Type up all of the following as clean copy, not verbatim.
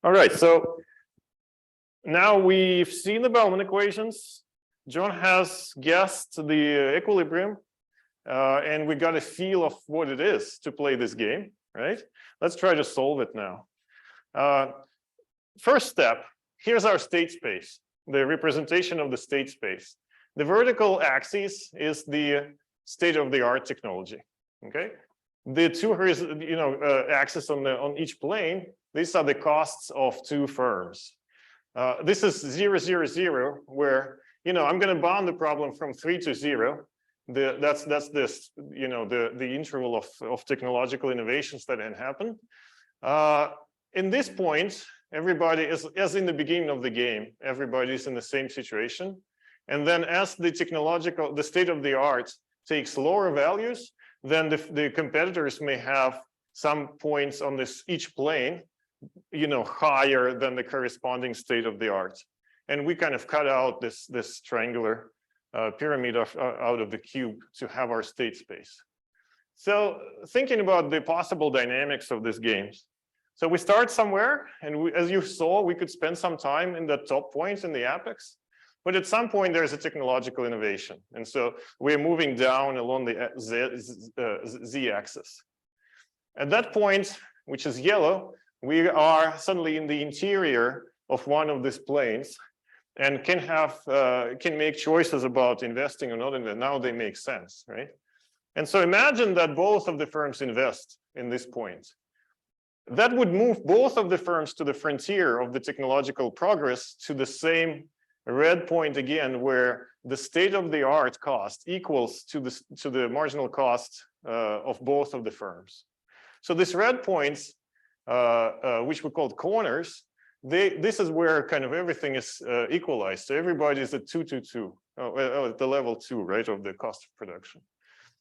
All right, so now we've seen the Bellman equations. John has guessed the equilibrium, and we got a feel of what it is to play this game, right? Let's try to solve it now. First step, here's our state space, the representation of the state space. The vertical axis is the state-of-the-art technology, okay? The two axes on each plane, these are the costs of two firms. This is 0, 0, 0, where I'm going to bound the problem from 3 to 0. That's this the interval of technological innovations that can happen. In this point, everybody is, as in the beginning of the game, everybody is in the same situation. And then as the state of the art takes lower values, then the competitors may have some points on each plane, higher than the corresponding state of the art. And we kind of cut out this triangular pyramid out of the cube to have our state space. So thinking about the possible dynamics of these games. So we start somewhere, and as you saw, we could spend some time in the top point in the apex. But at some point, there's a technological innovation. And so we're moving down along the z-axis. At that point, which is yellow, we are suddenly in the interior of one of these planes and can make choices about investing or not. And now they make sense, right? And so imagine that both of the firms invest in this point. That would move both of the firms to the frontier of the technological progress to the same red point again, where the state-of-the-art cost equals to the marginal cost of both of the firms. So these red points, which we called corners, this is where kind of everything is equalized. So everybody is at 2, 2, 2, at the level 2, right, of the cost of production.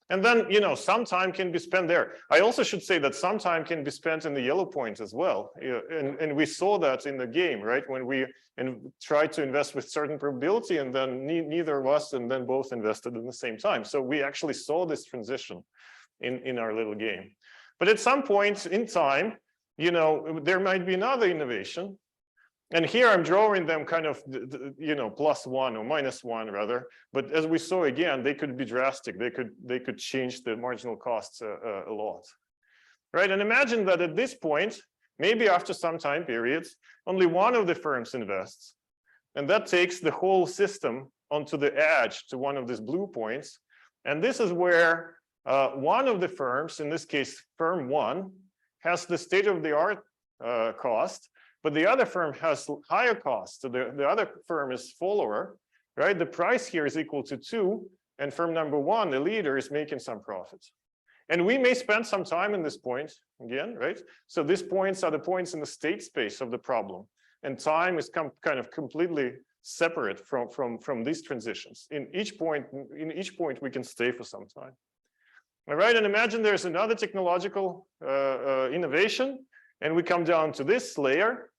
And then, some time can be spent there. I also should say that some time can be spent in the yellow point as well. And we saw that in the game, right? When we tried to invest with certain probability, and then neither of us and then both invested at the same time. So we actually saw this transition in our little game. But at some point in time, there might be another innovation. And here I'm drawing them kind of, +1 or -1 rather. But as we saw again, they could be drastic. They could change the marginal costs a lot, right? And imagine that at this point, maybe after some time periods, only one of the firms invests, and that takes the whole system onto the edge to one of these blue points. And this is where one of the firms, in this case, firm 1, has the state-of-the-art cost. But the other firm has higher costs. So the other firm is follower, right? The price here is equal to 2, and firm number 1, the leader, is making some profits. And we may spend some time in this point again, right? So these points are the points in the state space of the problem, and time is kind of completely separate from these transitions. In each point, we can stay for some time. All right, and imagine there's another technological innovation, and we come down to this layer.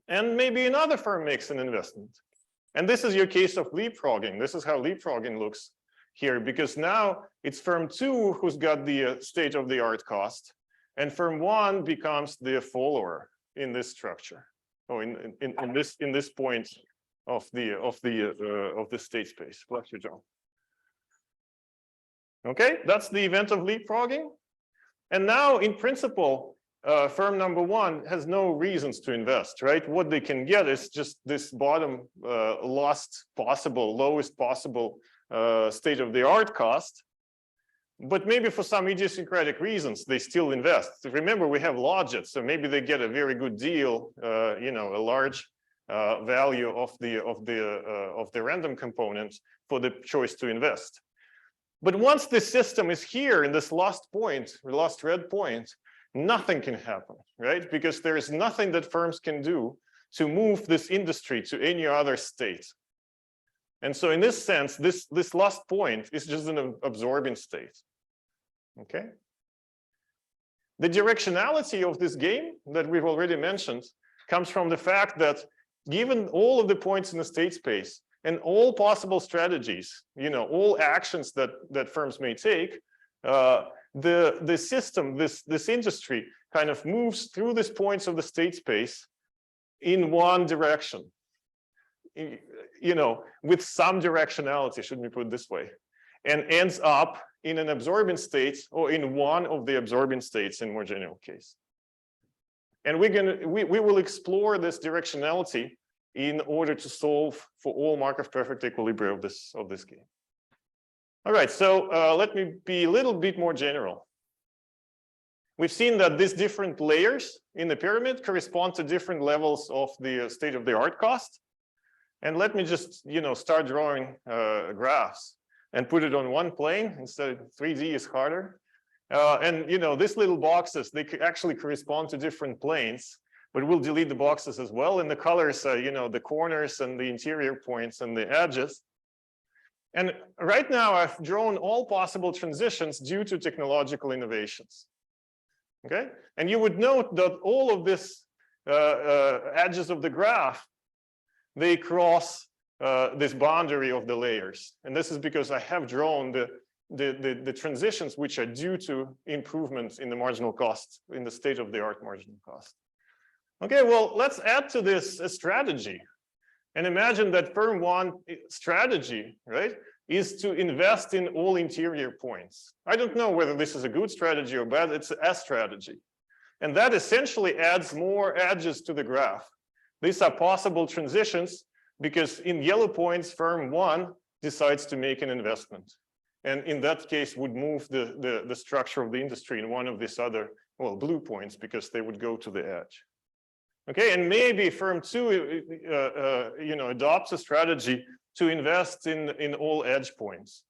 And maybe another firm makes an investment. And this is your case of leapfrogging. This is how leapfrogging looks here, because now it's firm 2 who's got the state-of-the-art cost, and firm 1 becomes the follower in this structure, or in this point of the state space. Bless you, John. Okay, that's the event of leapfrogging. And now, in principle, firm number 1 has no reasons to invest, right? What they can get is just this bottom lowest possible state-of-the-art cost. But maybe for some idiosyncratic reasons, they still invest. Remember, we have logits, so maybe they get a very good deal, a large value of the random component for the choice to invest. But once the system is here in this last red point, nothing can happen, right? Because there is nothing that firms can do to move this industry to any other state. And so in this sense, this last point is just an absorbing state, okay? The directionality of this game that we've already mentioned comes from the fact that given all of the points in the state space and all possible strategies, all actions that firms may take, the system, this industry kind of moves through these points of the state space in one direction, with some directionality, should we put it this way, and ends up in an absorbing state or in one of the absorbing states in more general case. And we will explore this directionality in order to solve for all Markov perfect equilibria of this game. All right, so let me be a little bit more general. We've seen that these different layers in the pyramid correspond to different levels of the state-of-the-art cost. And let me just, start drawing graphs and put it on one plane instead of 3D is harder. And these little boxes, they actually correspond to different planes, but we'll delete the boxes as well. And the colors are, the corners and the interior points and the edges. And right now I've drawn all possible transitions due to technological innovations. Okay, and you would note that all of these edges of the graph, they cross this boundary of the layers. And this is because I have drawn the transitions which are due to improvements in the marginal cost, in the state-of-the-art marginal cost. Okay, well, let's add to this a strategy. And imagine that firm one strategy, right, is to invest in all interior points. I don't know whether this is a good strategy or bad, it's a strategy. And that essentially adds more edges to the graph. These are possible transitions because in yellow points, firm one decides to make an investment. And in that case would move the structure of the industry in one of these other, well, blue points because they would go to the edge. Okay, and maybe firm two, adopts a strategy to invest in all edge points.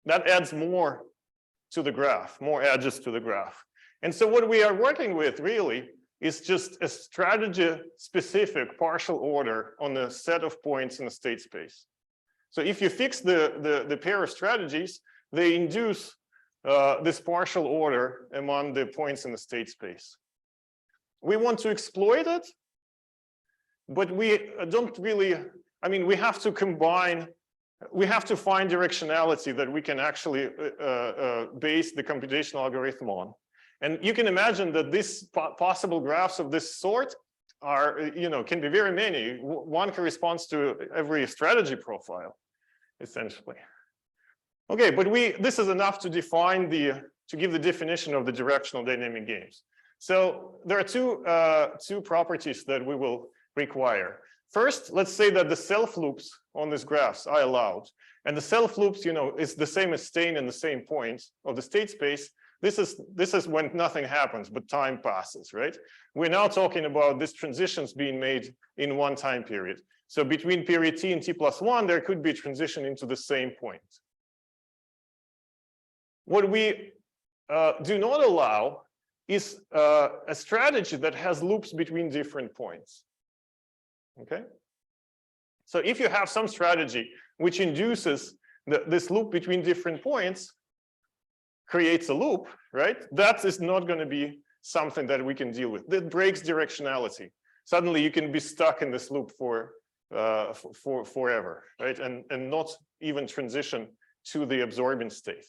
That adds more to the graph, more edges to the graph. And so what we are working with really is just a strategy-specific partial order on a set of points in the state space. So if you fix the pair of strategies, they induce this partial order among the points in the state space. We want to exploit it, but we don't really, we have to combine, we have to find directionality that we can actually base the computational algorithm on. And you can imagine that these possible graphs of this sort are, can be very many. One corresponds to every strategy profile, essentially. Okay, but this is enough to define to give the definition of the directional dynamic games. So there are two properties that we will require. First, let's say that the self loops on these graphs are allowed. And the self loops, is the same as staying in the same point of the state space. This is when nothing happens, but time passes, right? We're now talking about these transitions being made in one time period. So between period t and t+1, there could be a transition into the same point. What we do not allow is a strategy that has loops between different points. Okay, so if you have some strategy which induces this loop between different points, creates a loop, right? That is not going to be something that we can deal with. That breaks directionality. Suddenly you can be stuck in this loop for forever, right? And not even transition to the absorbing state.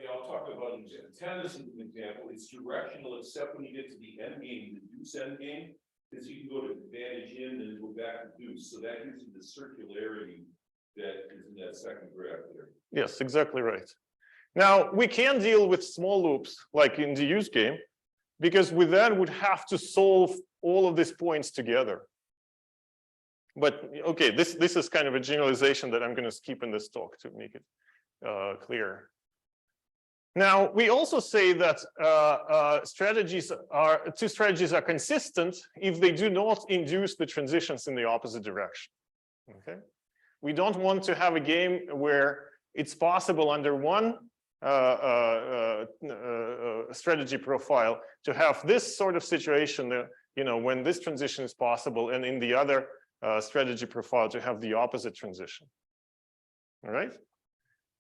Yeah, I'll talk about an example. Tennis is an example. It's directional except when you get to the end game, the deuce end game, because you can go to advantage in and go back to deuce. So that gives you the circularity that is in that second graph there. Yes, exactly right. Now we can deal with small loops like in the use game, because we then would have to solve all of these points together. But okay, this is kind of a generalization that I'm going to skip in this talk to make it clear. Now, we also say that two strategies are consistent if they do not induce the transitions in the opposite direction. Okay, we don't want to have a game where it's possible under one strategy profile to have this sort of situation that, when this transition is possible, and in the other strategy profile to have the opposite transition. All right,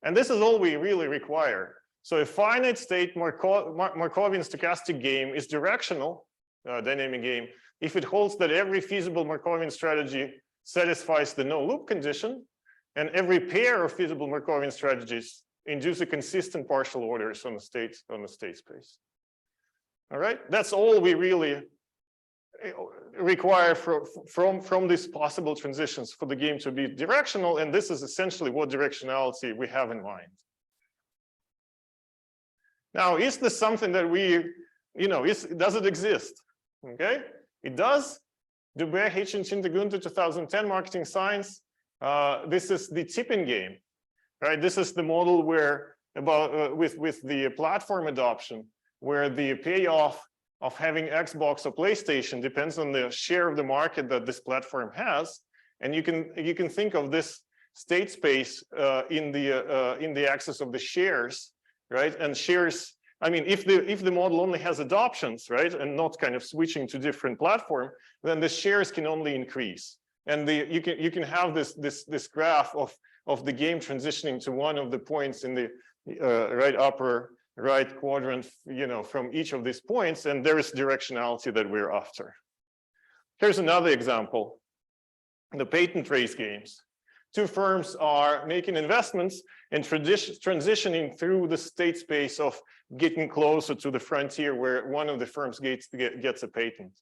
and this is all we really require. So a finite state Markovian stochastic game is directional dynamic game if it holds that every feasible Markovian strategy satisfies the no loop condition, and every pair of feasible Markovian strategies induce a consistent partial orders on the state space. All right, that's all we really require from these possible transitions for the game to be directional, and this is essentially what directionality we have in mind. Now, is this something that we, does it exist? Okay, it does. Dubé, H. and Hintergunter, 2010, Marketing Science. This is the tipping game, right? This is the model where with the platform adoption, where the payoff of having Xbox or PlayStation depends on the share of the market that this platform has, and you can think of this state space in the axis of the shares, right? And shares, I mean, if the model only has adoptions, right, and not kind of switching to different platform, then the shares can only increase, and you can have this graph of the game transitioning to one of the points in the right upper right quadrant, from each of these points, and there is directionality that we're after. Here's another example: the patent race games. Two firms are making investments and transitioning through the state space of getting closer to the frontier where one of the firms gets a patent.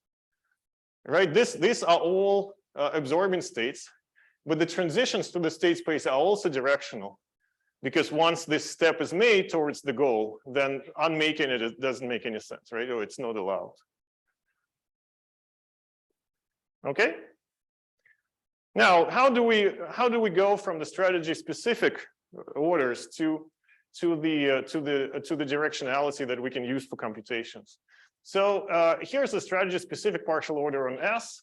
Right? These are all absorbing states, but the transitions to the state space are also directional, because once this step is made towards the goal, then unmaking it doesn't make any sense, right? Or it's not allowed. Okay. Now, how do we go from the strategy specific orders to the directionality that we can use for computations? So here's a strategy specific partial order on S,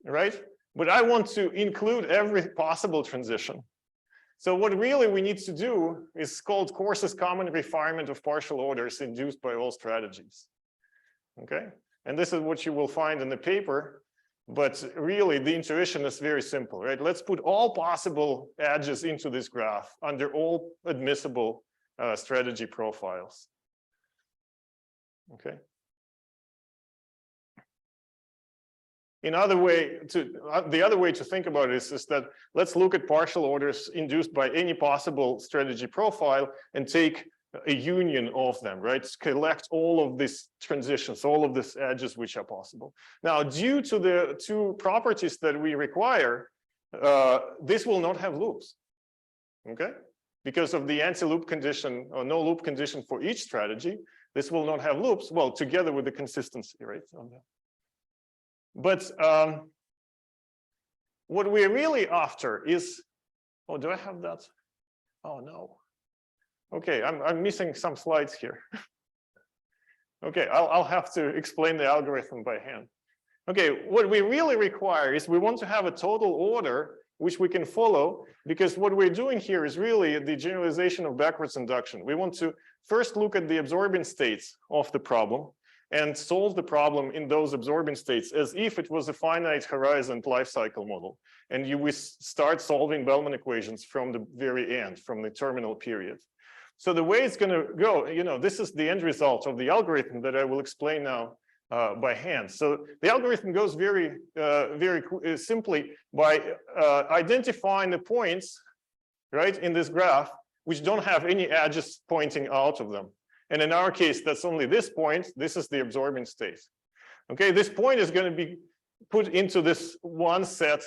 right? But I want to include every possible transition. So what really we need to do is called course's common refinement of partial orders induced by all strategies. Okay, and this is what you will find in the paper, but really the intuition is very simple, right? Let's put all possible edges into this graph under all admissible strategy profiles. Okay. The other way to think about it is that let's look at partial orders induced by any possible strategy profile and take a union of them, right? Collect all of these transitions, all of these edges which are possible. Now, due to the two properties that we require, this will not have loops, okay? Because of the anti-loop condition or no loop condition for each strategy, this will not have loops, well, together with the consistency, right? But what we're really after is, oh, do I have that? Oh, no. Okay, I'm missing some slides here. Okay, I'll have to explain the algorithm by hand. Okay, what we really require is we want to have a total order which we can follow, because what we're doing here is really the generalization of backwards induction. We want to first look at the absorbing states of the problem and solve the problem in those absorbing states as if it was a finite horizon life cycle model. And we start solving Bellman equations from the very end, from the terminal period. So the way it's going to go, this is the end result of the algorithm that I will explain now by hand. So the algorithm goes very simply by identifying the points, right, in this graph, which don't have any edges pointing out of them. And in our case, that's only this point. This is the absorbing state. Okay, this point is going to be put into this one set,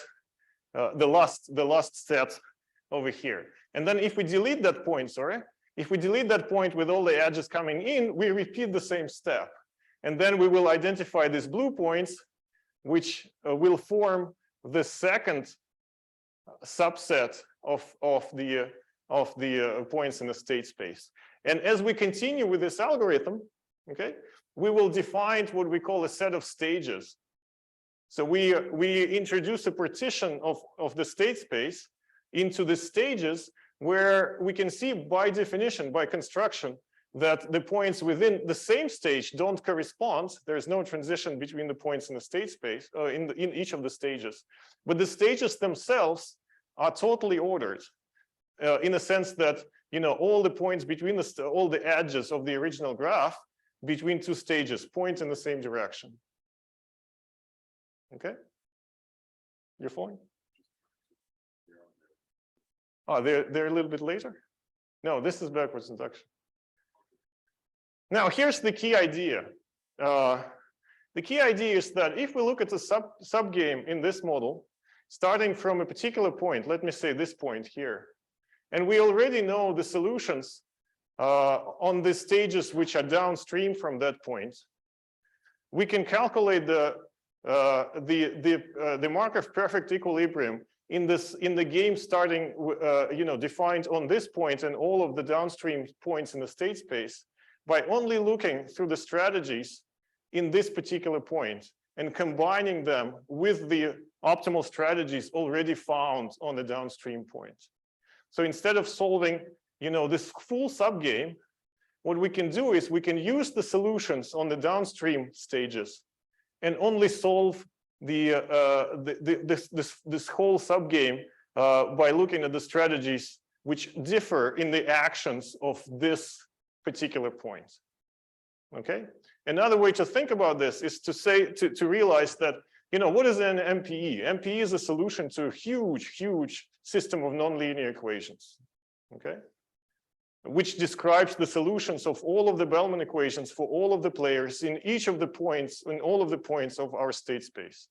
the last set over here. And then if we delete that point, if we delete that point with all the edges coming in, we repeat the same step. And then we will identify these blue points, which will form the second subset of the points in the state space. And as we continue with this algorithm, okay, we will define what we call a set of stages. So we introduce a partition of the state space into the stages where we can see by definition, by construction, that the points within the same stage don't correspond. There's no transition between the points in the state space, in each of the stages. But the stages themselves are totally ordered in a sense that, all the points between all the edges of the original graph between two stages point in the same direction. Okay? You're following? Oh, they're a little bit later? No, this is backwards induction. Now, here's the key idea. The key idea is that if we look at the subgame in this model, starting from a particular point, let me say this point here, and we already know the solutions on the stages which are downstream from that point, we can calculate the Markov perfect equilibrium in the game starting, defined on this point and all of the downstream points in the state space by only looking through the strategies in this particular point and combining them with the optimal strategies already found on the downstream point. So instead of solving, this full subgame, what we can do is we can use the solutions on the downstream stages and only solve this whole subgame by looking at the strategies which differ in the actions of this particular point. Okay. Another way to think about this is to realize that, what is an MPE? MPE is a solution to a huge system of nonlinear equations. Okay. Which describes the solutions of all of the Bellman equations for all of the players in each of the points, in all of the points of our state space,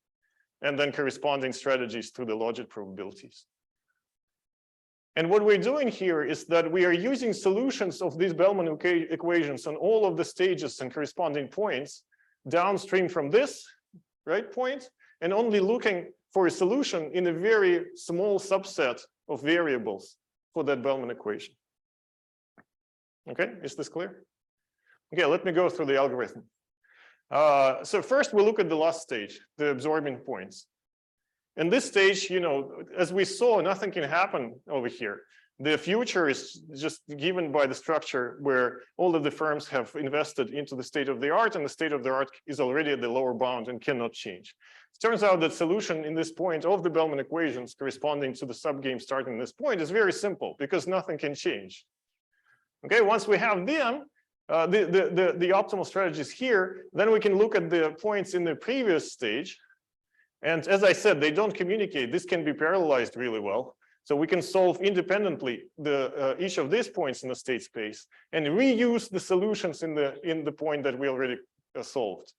and then corresponding strategies to the logit probabilities. And what we're doing here is that we are using solutions of these Bellman equations on all of the stages and corresponding points downstream from this point, and only looking for a solution in a very small subset of variables for that Bellman equation. Okay, is this clear? Okay, let me go through the algorithm. So first we look at the last stage, the absorbing points. In this stage, as we saw, nothing can happen over here. The future is just given by the structure where all of the firms have invested into the state of the art, and the state of the art is already at the lower bound and cannot change. It turns out that solution in this point of the Bellman equations corresponding to the subgame starting this point is very simple because nothing can change. Okay, once we have them, the optimal strategies here, then we can look at the points in the previous stage. And as I said, they don't communicate. This can be parallelized really well. So we can solve independently each of these points in the state space and reuse the solutions in the point that we already solved.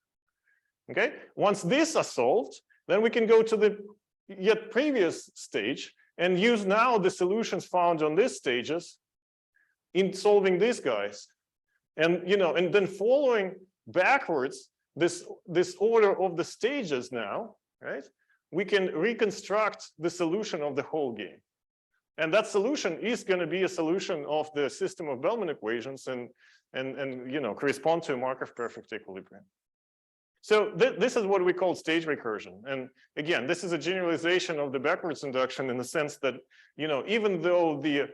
Okay, once these are solved, then we can go to the yet previous stage and use now the solutions found on these stages in solving these guys. And and then following backwards this order of the stages now, right? We can reconstruct the solution of the whole game. And that solution is going to be a solution of the system of Bellman equations and correspond to a Markov perfect equilibrium. So this is what we call stage recursion. And again, this is a generalization of the backwards induction in the sense that, even though the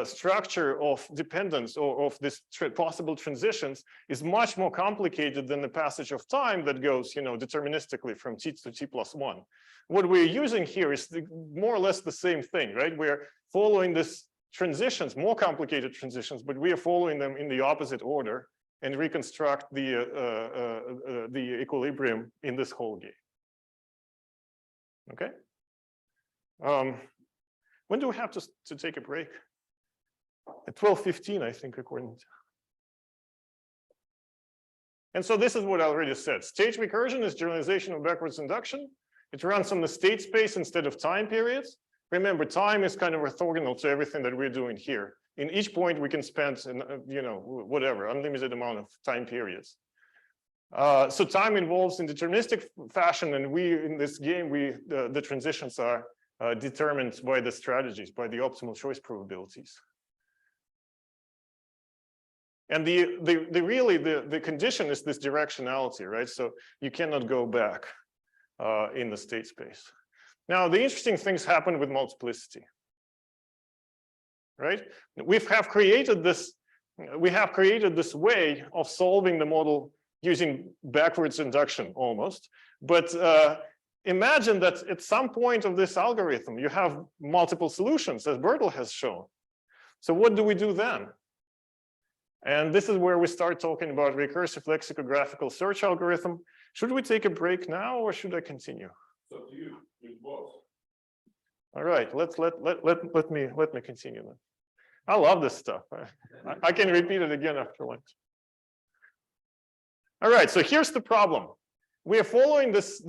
structure of dependence or of this possible transitions is much more complicated than the passage of time that goes, deterministically from t to t+1. What we're using here is more or less the same thing, right? We're following this transitions, more complicated transitions, but we are following them in the opposite order and reconstruct the equilibrium in this whole game. Okay. When do we have to take a break? At 12:15, I think, according to. And so this is what I already said. Stage recursion is generalization of backwards induction. It runs on the state space instead of time periods. Remember, time is kind of orthogonal to everything that we're doing here. In each point, we can spend, whatever, unlimited amount of time periods. So time involves in deterministic fashion, and in this game, the transitions are determined by the strategies, by the optimal choice probabilities. And the condition is this directionality, right? So you cannot go back in the state space. Now, the interesting things happen with multiplicity, right? We have created this way of solving the model using backwards induction almost. But imagine that at some point of this algorithm, you have multiple solutions, as Bertel has shown. So what do we do then? And this is where we start talking about recursive lexicographical search algorithm. Should we take a break now, or should I continue? It's up to you. You both. All right, let me continue then. I love this stuff. I can repeat it again after lunch. All right, so here's the problem. We are following this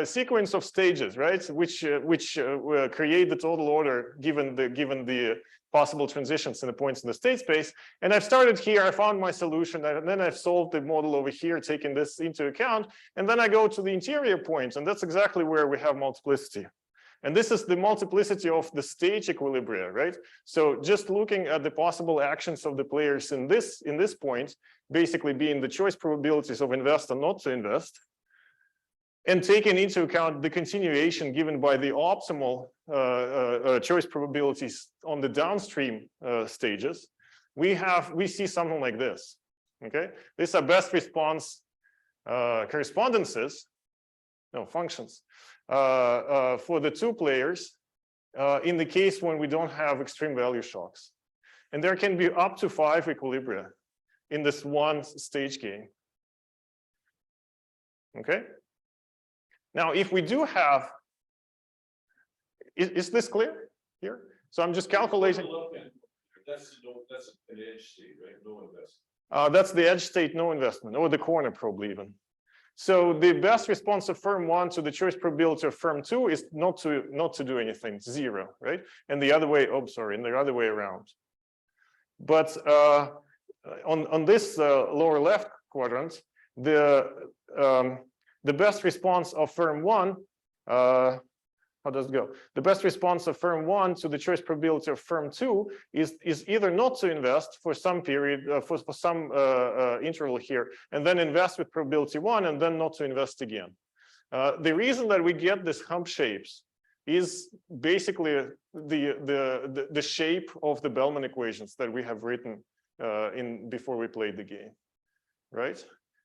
sequence of stages, right? Which create the total order given the possible transitions in the points in the state space. And I've started here, I found my solution, and then I've solved the model over here, taking this into account. And then I go to the interior points, and that's exactly where we have multiplicity. And this is the multiplicity of the stage equilibria, right? So just looking at the possible actions of the players in this point, basically being the choice probabilities of invest or not to invest, and taking into account the continuation given by the optimal choice probabilities on the downstream stages, we see something like this. Okay, these are best response functions for the two players in the case when we don't have extreme value shocks, and there can be up to 5 equilibria in this one stage game. Okay. Now, if we do have, is this clear here? So I'm just calculating. That's an edge state, right? No investment. That's the edge state, no investment, or the corner probably even. So the best response of firm 1 to the choice probability of firm 2 is not to do anything, 0, right? And the other way, and the other way around. But on this lower left quadrant, the best response of firm 1, how does it go? The best response of firm 1 to the choice probability of firm 2 is either not to invest for some period, for some interval here, and then invest with probability 1, and then not to invest again. The reason that we get these hump shapes is basically the shape of the Bellman equations that we have written before we played the game, right?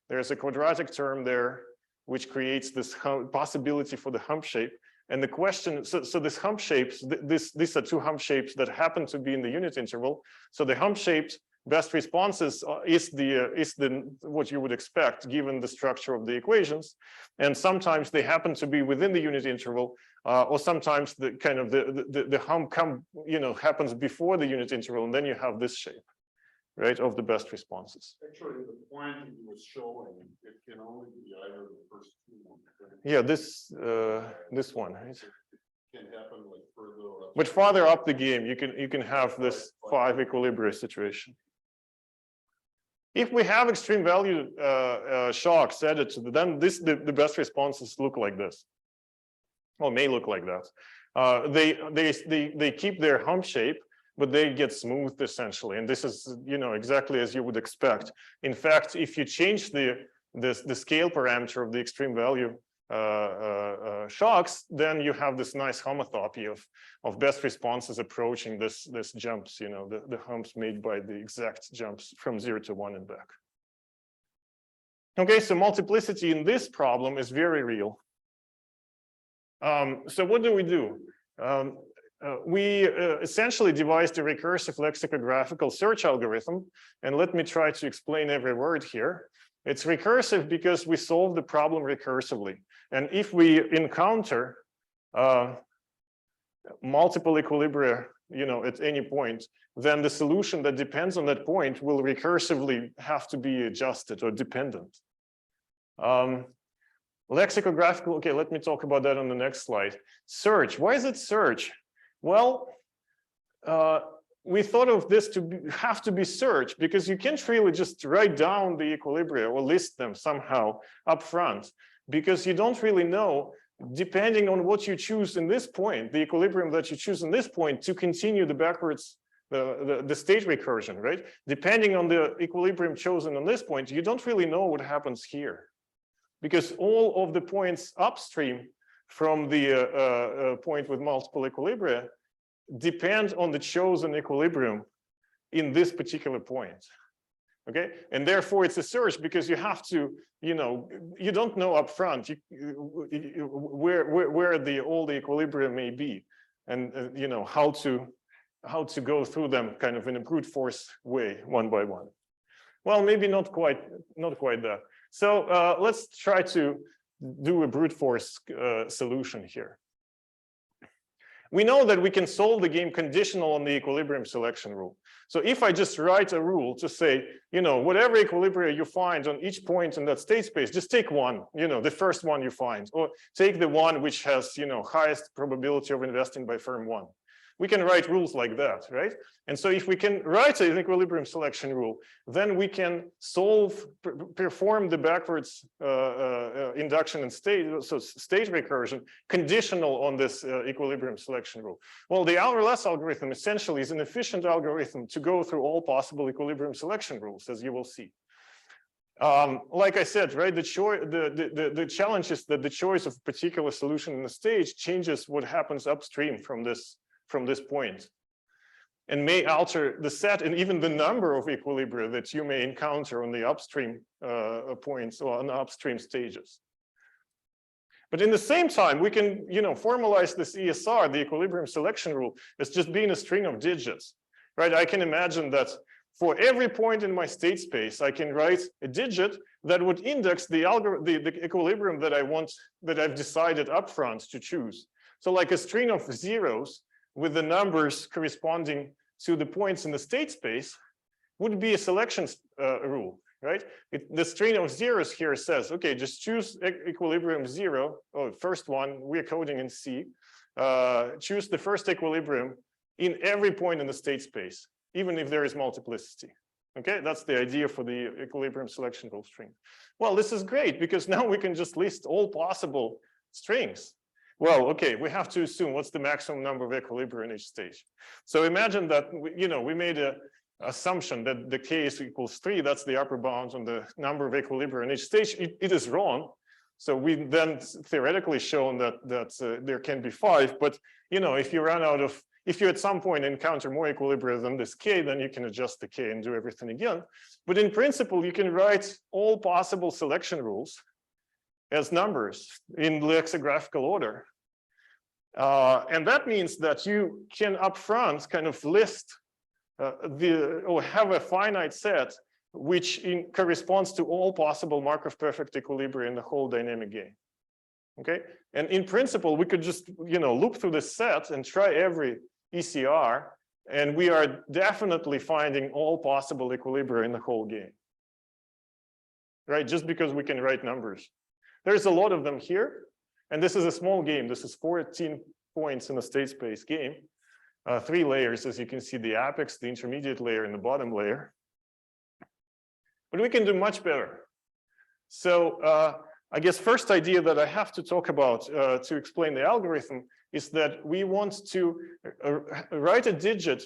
There's a quadratic term there which creates this possibility for the hump shape. And the question, so this hump shapes, these are two hump shapes that happen to be in the unit interval. So the hump shaped best responses is what you would expect given the structure of the equations. And sometimes they happen to be within the unit interval, or sometimes the kind of the hump happens before the unit interval, and then you have this shape, right, of the best responses. Actually, the point you were showing, it can only be either the first two ones. Yeah, this one, right? It can happen like further up. But farther up the game, you can have this 5 equilibria situation. If we have extreme value shocks added to then the best responses look like this. Well, may look like that. They keep their hump shape, but they get smoothed essentially. And this is, exactly as you would expect. In fact, if you change the scale parameter of the extreme value shocks, then you have this nice homotopy of best responses approaching this jumps, the humps made by the exact jumps from 0 to 1 and back. Okay, so multiplicity in this problem is very real. So what do? We essentially devised a recursive lexicographical search algorithm, and let me try to explain every word here. It's recursive because we solve the problem recursively, and if we encounter multiple equilibria, at any point, then the solution that depends on that point will recursively have to be adjusted or dependent. Lexicographical, okay, let me talk about that on the next slide. Search, why is it search? Well, we thought of this to have to be search because you can't really just write down the equilibria or list them somehow up front, because you don't really know, depending on what you choose in this point, the equilibrium that you choose in this point, to continue the backwards, the state recursion, right? Depending on the equilibrium chosen on this point, you don't really know what happens here, because all of the points upstream from the point with multiple equilibria depend on the chosen equilibrium in this particular point. Okay, and therefore it's a search because you have to, you don't know up front where all the equilibria may be, and how to go through them kind of in a brute force way, one by one. Well, maybe not quite that. So let's try to do a brute force solution here. We know that we can solve the game conditional on the equilibrium selection rule. So if I just write a rule to say, whatever equilibrium you find on each point in that state space, just take one, the first one you find, or take the one which has, highest probability of investing by firm one. We can write rules like that, right? And so if we can write an equilibrium selection rule, then we can perform the backwards induction and state recursion conditional on this equilibrium selection rule. Well, the RLS algorithm essentially is an efficient algorithm to go through all possible equilibrium selection rules, as you will see. Like I said, right, the challenge is that the choice of a particular solution in the stage changes what happens upstream from this point, and may alter the set and even the number of equilibria that you may encounter on the upstream points or on the upstream stages. But in the same time, we can, formalize this ESR, the equilibrium selection rule, as just being a string of digits, right? I can imagine that for every point in my state space, I can write a digit that would index the equilibrium that I want, that I've decided upfront to choose. So like a string of zeros with the numbers corresponding to the points in the state space would be a selection rule, right? The string of zeros here says, okay, just choose equilibrium 0, or first one, we're coding in C, choose the first equilibrium in every point in the state space, even if there is multiplicity. Okay, that's the idea for the equilibrium selection rule string. Well, this is great because now we can just list all possible strings. Well, okay, we have to assume what's the maximum number of equilibria in each stage. So imagine that, we made an assumption that the k is equals 3, that's the upper bound on the number of equilibria in each stage. It is wrong. So we then theoretically shown that there can be 5, but if you at some point encounter more equilibria than this k, then you can adjust the k and do everything again. But in principle, you can write all possible selection rules as numbers in lexicographical order. And that means that you can upfront kind of list or have a finite set which corresponds to all possible Markov perfect equilibria in the whole dynamic game. Okay, and in principle, we could just loop through this set and try every ECR, and we are definitely finding all possible equilibria in the whole game. Right, just because we can write numbers. There's a lot of them here, and this is a small game. This is 14 points in a state space game. 3 layers, as you can see, the apex, the intermediate layer, and the bottom layer. But we can do much better. So I guess first idea that I have to talk about to explain the algorithm is that we want to write a digit,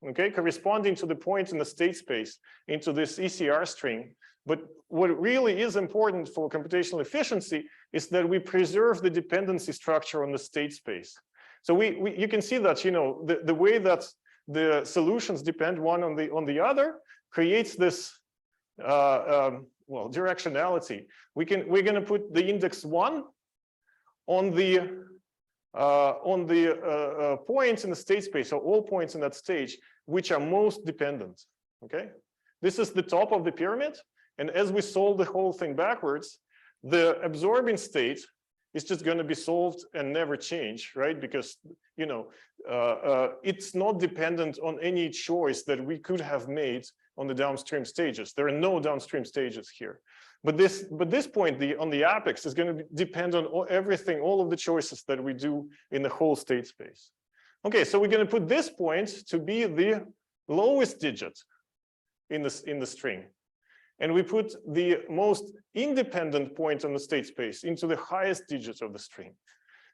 okay, corresponding to the point in the state space into this ECR string. But what really is important for computational efficiency is that we preserve the dependency structure on the state space. So you can see that the way that the solutions depend one on the other creates this directionality. We're going to put the index 1 on the points in the state space, so all points in that stage which are most dependent. Okay, this is the top of the pyramid. And as we solve the whole thing backwards, the absorbing state is just going to be solved and never change, right? Because it's not dependent on any choice that we could have made on the downstream stages. There are no downstream stages here. But this point, on the apex, is going to depend on everything, all of the choices that we do in the whole state space. Okay, so we're going to put this point to be the lowest digit in the string. And we put the most independent point on the state space into the highest digit of the string.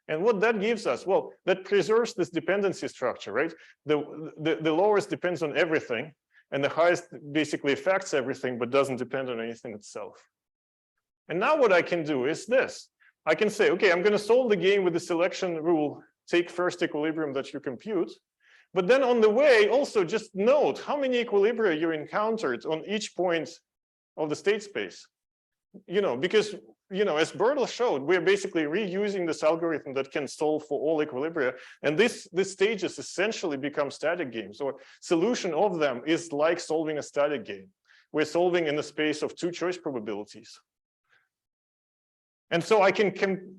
And what that gives us, well, that preserves this dependency structure, right? The lowest depends on everything, and the highest basically affects everything, but doesn't depend on anything itself. And now what I can do is this. I can say, okay, I'm going to solve the game with the selection rule, take first equilibrium that you compute. But then on the way, also just note how many equilibria you encountered on each point of the state space. Because, as Bertel showed, we're basically reusing this algorithm that can solve for all equilibria. And this stages essentially become static games, or solution of them is like solving a static game. We're solving in the space of 2 choice probabilities. And so I can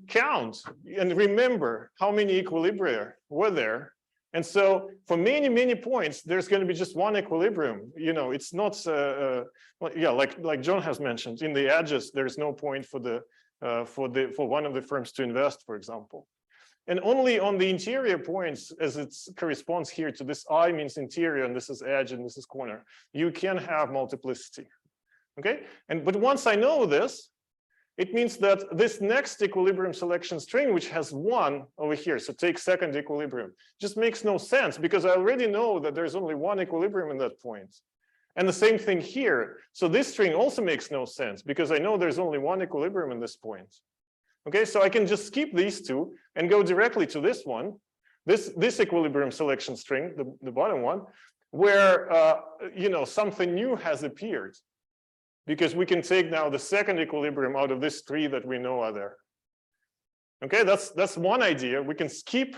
count and remember how many equilibria were there And so for many, many points, there's going to be just one equilibrium. You know, it's not, yeah, like John has mentioned, in the edges, there's no point for one of the firms to invest, for example. And only on the interior points, as it corresponds here to this I means interior, and this is edge, and this is corner, you can have multiplicity. Okay, but once I know this, it means that this next equilibrium selection string, which has 1 over here, so take second equilibrium, just makes no sense because I already know that there's only one equilibrium in that point. And the same thing here. So this string also makes no sense because I know there's only one equilibrium in this point. Okay, so I can just skip these two and go directly to this one, this equilibrium selection string, the bottom one, where you know, something new has appeared. Because we can take now the second equilibrium out of this 3 that we know are there. Okay, that's one idea. We can skip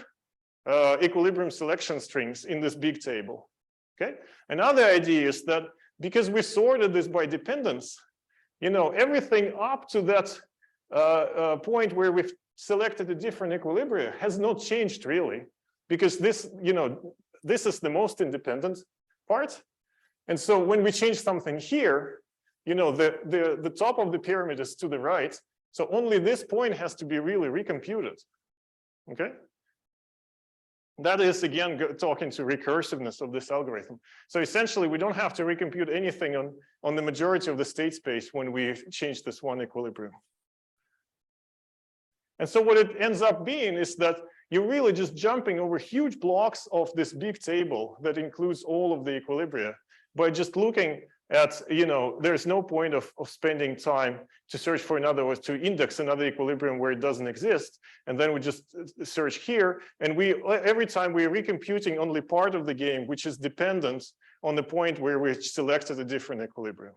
equilibrium selection strings in this big table. Okay, another idea is that because we sorted this by dependence, you know, everything up to that point where we've selected a different equilibrium has not changed really, because this, you know, this is the most independent part. And so when we change something here, you know, the top of the pyramid is to the right. So only this point has to be really recomputed. Okay. That is, again, talking to recursiveness of this algorithm. So essentially, we don't have to recompute anything on the majority of the state space when we change this one equilibrium. And so what it ends up being is that you're really just jumping over huge blocks of this big table that includes all of the equilibria by just looking at, you know, there's no point of spending time to search for another, or to index another equilibrium where it doesn't exist. And then we just search here. And every time we're recomputing only part of the game, which is dependent on the point where we selected a different equilibrium.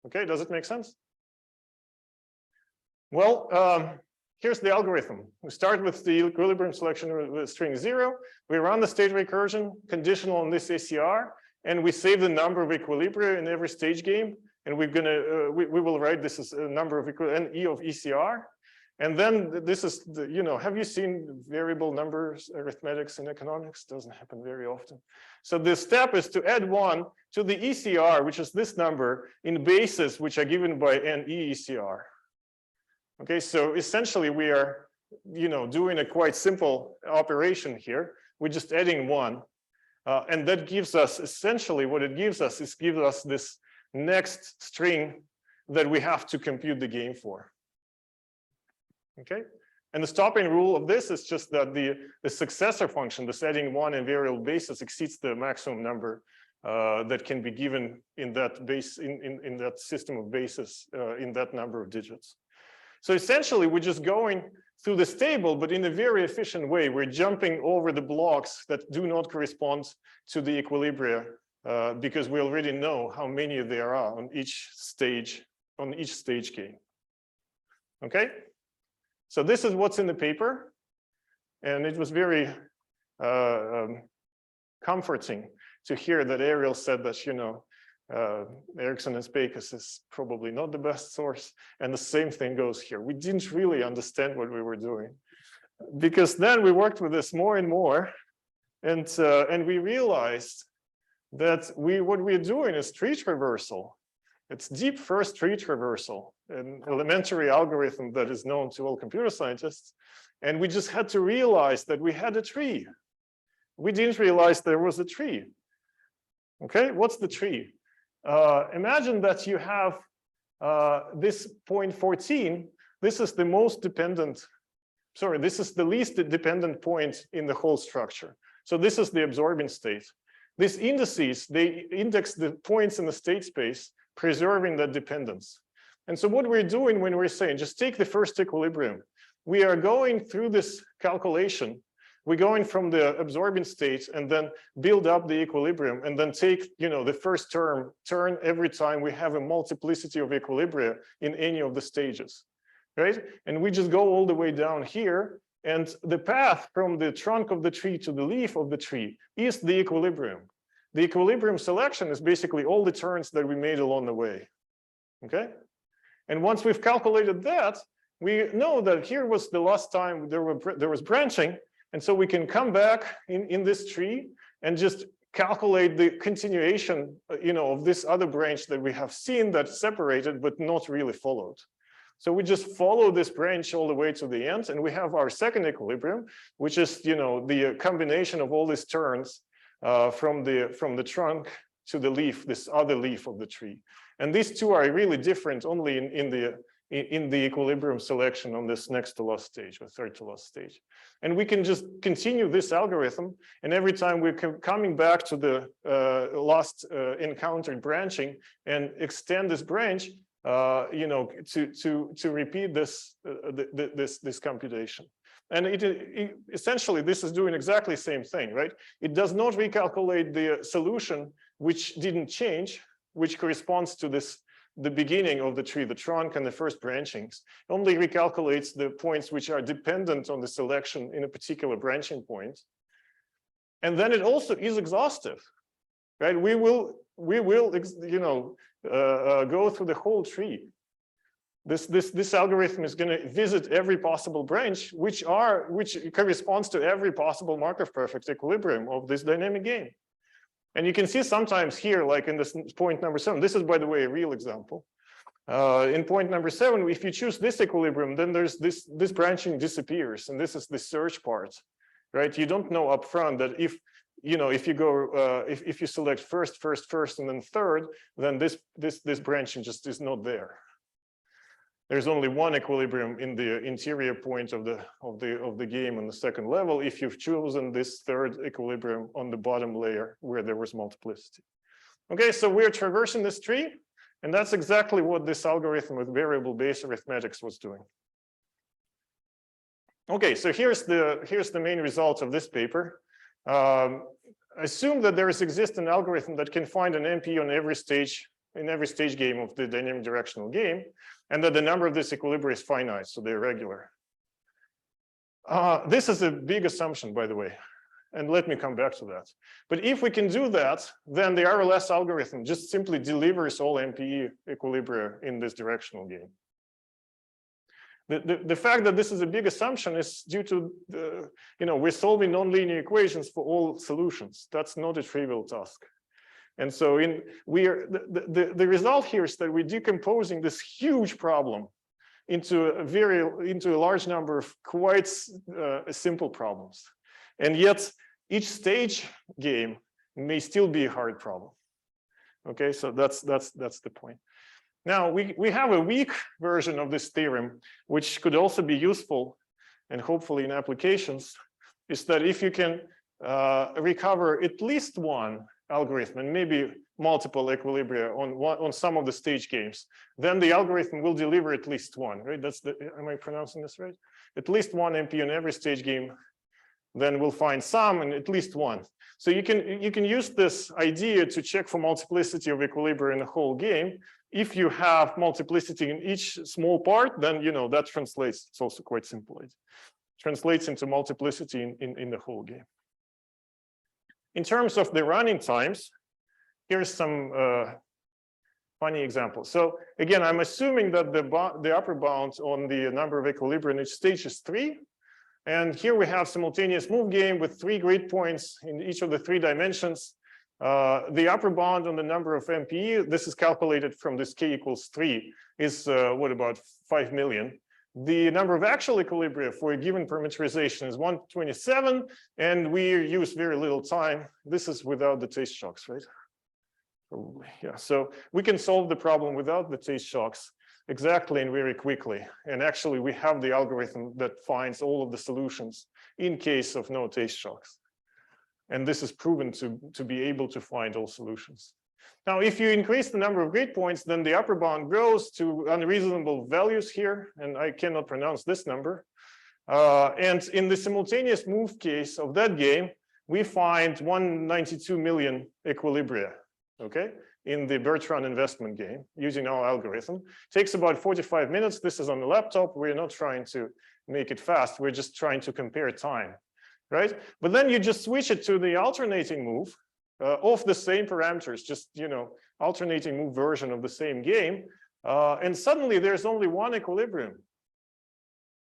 Okay, does it make sense? Well, here's the algorithm. We start with the equilibrium selection with string 0. We run the state recursion conditional on this ACR. And we save the number of equilibria in every stage game, and we're gonna we will write this as a number of E of ECR, and then this is the, you know, have you seen variable numbers arithmetics in economics? Doesn't happen very often. So the step is to add 1 to the ECR, which is this number, in bases which are given by NE ECR. Okay, so essentially we are, you know, doing a quite simple operation here. We're just adding 1. And that gives us, essentially what it gives us is gives us this next string that we have to compute the game for. Okay, and the stopping rule of this is just that the successor function, the adding 1 in variable basis, exceeds the maximum number that can be given in that base in that system of bases in that number of digits. So essentially we're just going through this table, but in a very efficient way. We're jumping over the blocks that do not correspond to the equilibria because we already know how many there are on each stage game. Okay, so this is what's in the paper, and it was very comforting to hear that Ariel said that, you know, Ericsson and Spakis is probably not the best source, and the same thing goes here. We didn't really understand what we were doing, because then we worked with this more and more, and we realized that what we're doing is tree traversal. It's deep first tree traversal, an elementary algorithm that is known to all computer scientists, and we just had to realize that we had a tree. We didn't realize there was a tree. Okay, what's the tree? Imagine that you have this point 14. This is the most dependent, sorry, this is the least dependent point in the whole structure. So this is the absorbing state. These indices, they index the points in the state space, preserving that dependence. And so what we're doing when we're saying, just take the first equilibrium, we are going through this calculation. We're going from the absorbing state and then build up the equilibrium and then take, you know, the first term, turn every time we have a multiplicity of equilibria in any of the stages, right? And we just go all the way down here, and the path from the trunk of the tree to the leaf of the tree is the equilibrium. The equilibrium selection is basically all the turns that we made along the way, okay? And once we've calculated that, we know that here was the last time there was branching. And so we can come back in this tree and just calculate the continuation, of this other branch that we have seen that's separated but not really followed. So we just follow this branch all the way to the end, and we have our second equilibrium, which is, the combination of all these turns from the trunk to the leaf, this other leaf of the tree. And these two are really different only in the equilibrium selection on this next to last stage, or third to last stage. And we can just continue this algorithm, and every time we're coming back to the last encountered branching and extend this branch, to repeat this computation. And essentially this is doing exactly the same thing, right? It does not recalculate the solution which didn't change, which corresponds to the beginning of the tree, the trunk and the first branchings. It only recalculates the points which are dependent on the selection in a particular branching point. And then it also is exhaustive, right? We will go through the whole tree. This algorithm is going to visit every possible branch, which corresponds to every possible Markov perfect equilibrium of this dynamic game. And you can see sometimes here, like in this point number 7, this is, by the way, a real example. In point number 7, if you choose this equilibrium, then there's this branching disappears, and this is the search part, right? You don't know upfront that if you go, if you select first, and then third, then this branching just is not there. There's only one equilibrium in the interior point of the game on the second level if you've chosen this third equilibrium on the bottom layer where there was multiplicity. Okay, so we're traversing this tree, and that's exactly what this algorithm with variable-based arithmetics was doing. Okay, so here's the main result of this paper. Assume that there exists an algorithm that can find an MP on every stage, in every stage game of the dynamic directional game, and that the number of this equilibria is finite, so they're regular. This is a big assumption, by the way, and let me come back to that. But if we can do that, then the RLS algorithm just simply delivers all MPE equilibria in this directional game. The fact that this is a big assumption is due to we're solving nonlinear equations for all solutions. That's not a trivial task. And so the result here is that we're decomposing this huge problem into a large number of quite simple problems. And yet each stage game may still be a hard problem. Okay, so that's the point. Now we have a weak version of this theorem, which could also be useful and hopefully in applications, is that if you can recover at least one algorithm and maybe multiple equilibria on some of the stage games, then the algorithm will deliver at least one, right? Am I pronouncing this right? At least one MP on every stage game, then we'll find some and at least one. So you can use this idea to check for multiplicity of equilibria in the whole game. If you have multiplicity in each small part, then that translates. It's also quite simple. It translates into multiplicity in the whole game. In terms of the running times, here's some funny examples. So again, I'm assuming that the upper bound on the number of equilibria in each stage is 3. And here we have simultaneous move game with 3 grid points in each of the 3 dimensions. The upper bound on the number of MPE, this is calculated from this k equals 3, is what, about 5 million. The number of actual equilibria for a given parameterization is 127, and we use very little time. This is without the taste shocks, right? Probably, yeah. So we can solve the problem without the taste shocks exactly and very quickly. And actually, we have the algorithm that finds all of the solutions in case of no taste shocks. And this is proven to be able to find all solutions. Now, if you increase the number of grid points, then the upper bound grows to unreasonable values here, and I cannot pronounce this number. And in the simultaneous move case of that game, we find 192 million equilibria, okay, in the Bertel investment game using our algorithm. It takes about 45 minutes. This is on the laptop. We're not trying to make it fast. We're just trying to compare time, right? But then you just switch it to the alternating move of the same parameters, just, alternating move version of the same game. And suddenly there's only one equilibrium.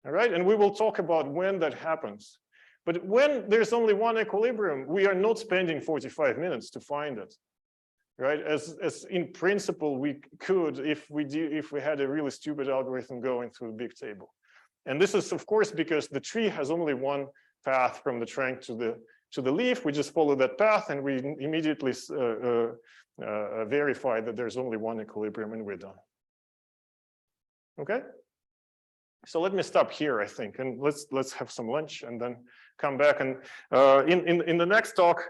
All right, and we will talk about when that happens. But when there's only one equilibrium, we are not spending 45 minutes to find it, right? As in principle, we could if we had a really stupid algorithm going through a big table. And this is, of course, because the tree has only one path from the trunk to the leaf. We just follow that path, and we immediately verify that there's only one equilibrium, and we're done. Okay. So let me stop here, I think, and let's have some lunch and then come back. And in the next talk,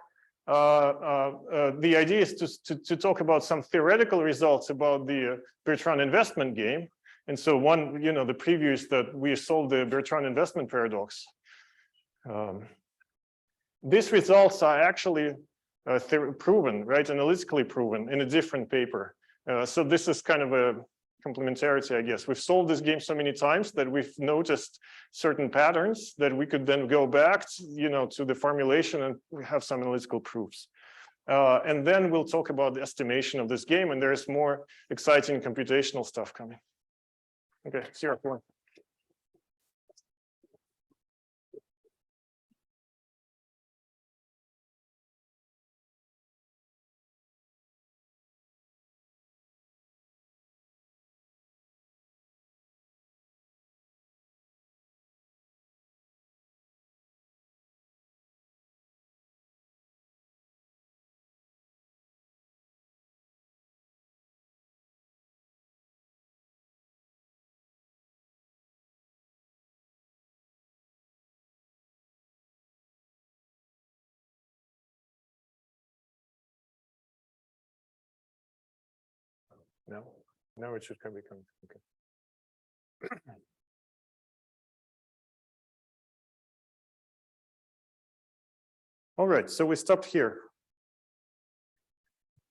the idea is to talk about some theoretical results about the Bertrand investment game. And so one, the preview is that we solved the Bertrand investment paradox. These results are actually proven, right, analytically proven in a different paper. So this is kind of a complementarity, I guess. We've solved this game so many times that we've noticed certain patterns that we could then go back, to the formulation and have some analytical proofs. And then we'll talk about the estimation of this game, and there's more exciting computational stuff coming. Okay, Sierra, come on. No, it should become okay. All right, so we stopped here.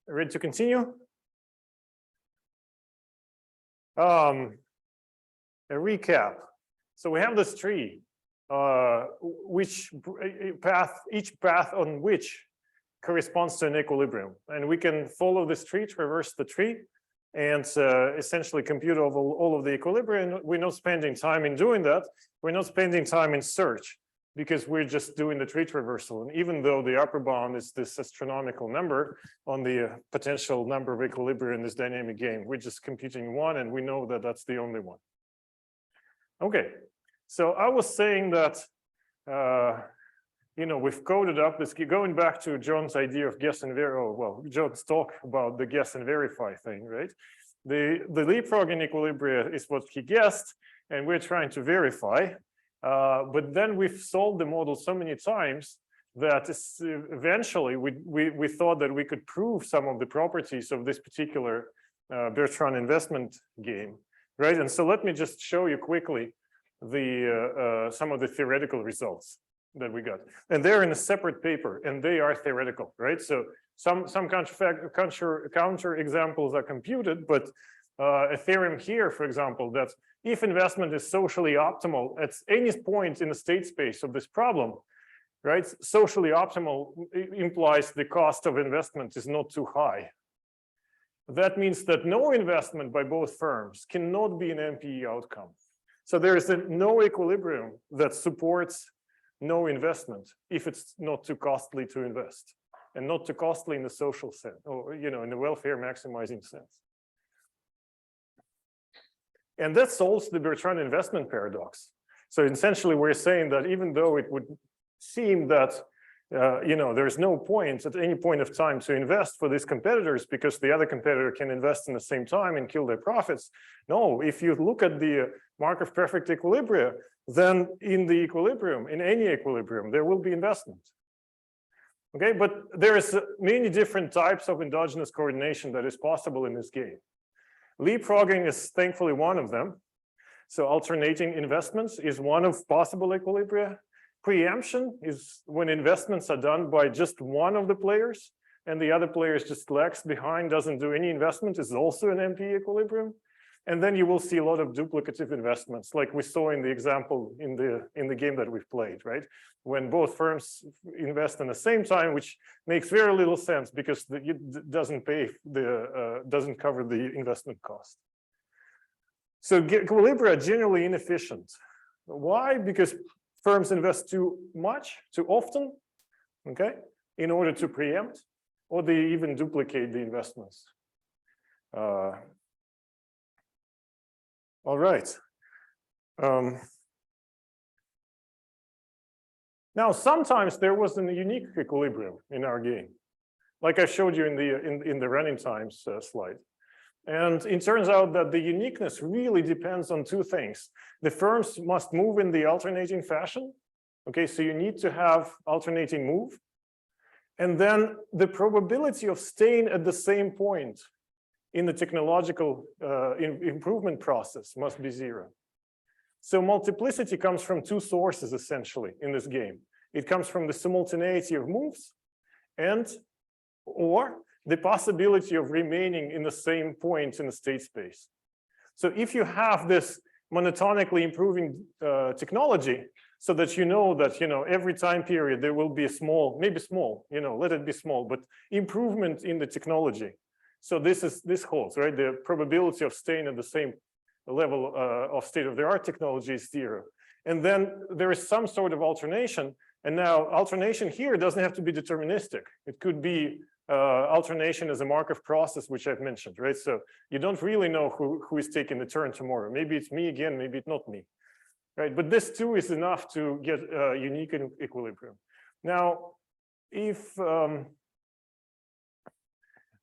Ready to continue? A recap. So we have this tree, each path on which corresponds to an equilibrium, and we can follow this tree, traverse the tree, and essentially compute all of the equilibrium. We're not spending time in doing that. We're not spending time in search, because we're just doing the tree traversal. And even though the upper bound is this astronomical number on the potential number of equilibria in this dynamic game, we're just computing one, and we know that that's the only one. Okay, so I was saying that we've coded up this, going back to John's idea of guess and verify. Well, John's talk about the guess and verify thing, right? The leapfrogging equilibria is what he guessed, and we're trying to verify. But then we've solved the model so many times that eventually we thought that we could prove some of the properties of this particular Bertrand investment game, right? And so let me just show you quickly some of the theoretical results that we got. And they're in a separate paper, and they are theoretical, right? So some counter examples are computed, but a theorem here, for example, that if investment is socially optimal at any point in the state space of this problem, right? Socially optimal implies the cost of investment is not too high. That means that no investment by both firms cannot be an MPE outcome. So there is no equilibrium that supports no investment if it's not too costly to invest, and not too costly in the social sense, or in the welfare maximizing sense. And that solves the Bertrand investment paradox. So essentially, we're saying that even though it would seem that there's no point at any point of time to invest for these competitors because the other competitor can invest in the same time and kill their profits. No, if you look at the Markov perfect equilibria, then in the equilibrium, in any equilibrium, there will be investment. Okay, but there's many different types of endogenous coordination that is possible in this game. Leapfrogging is thankfully one of them. So alternating investments is one of possible equilibria. Preemption is when investments are done by just one of the players and the other players just lags behind, doesn't do any investment, is also an MPE equilibrium. And then you will see a lot of duplicative investments, like we saw in the example in the game that we've played, right? When both firms invest in the same time, which makes very little sense because it doesn't doesn't cover the investment cost. So equilibria are generally inefficient. Why? Because firms invest too much, too often, okay, in order to preempt, or they even duplicate the investments. All right. Now, sometimes there was a unique equilibrium in our game, like I showed you in the running times slide. And it turns out that the uniqueness really depends on two things. The firms must move in the alternating fashion. Okay, so you need to have alternating move. And then the probability of staying at the same point in the technological improvement process must be 0. So multiplicity comes from two sources, essentially, in this game. It comes from the simultaneity of moves or the possibility of remaining in the same point in the state space. So if you have this monotonically improving technology, so that that every time period there will be a small, maybe small, let it be small, but improvement in the technology. So this holds, right? The probability of staying at the same level of state-of-the-art technology is 0. And then there is some sort of alternation. And now alternation here doesn't have to be deterministic. It could be alternation as a Markov process, which I've mentioned, right? So you don't really know who is taking the turn tomorrow. Maybe it's me again, maybe it's not me, right? But this too is enough to get a unique equilibrium. Now, if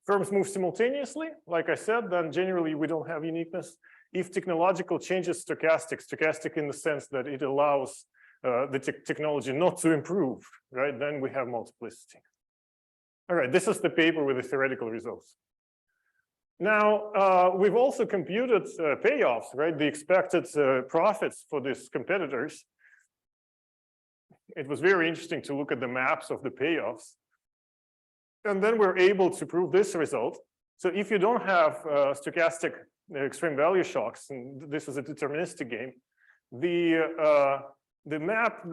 firms move simultaneously, like I said, then generally we don't have uniqueness. If technological change is stochastic in the sense that it allows the technology not to improve, right? Then we have multiplicity. All right, this is the paper with the theoretical results. Now, we've also computed payoffs, right? The expected profits for these competitors. It was very interesting to look at the maps of the payoffs. And then we're able to prove this result. So if you don't have stochastic extreme value shocks, and this is a deterministic game, the map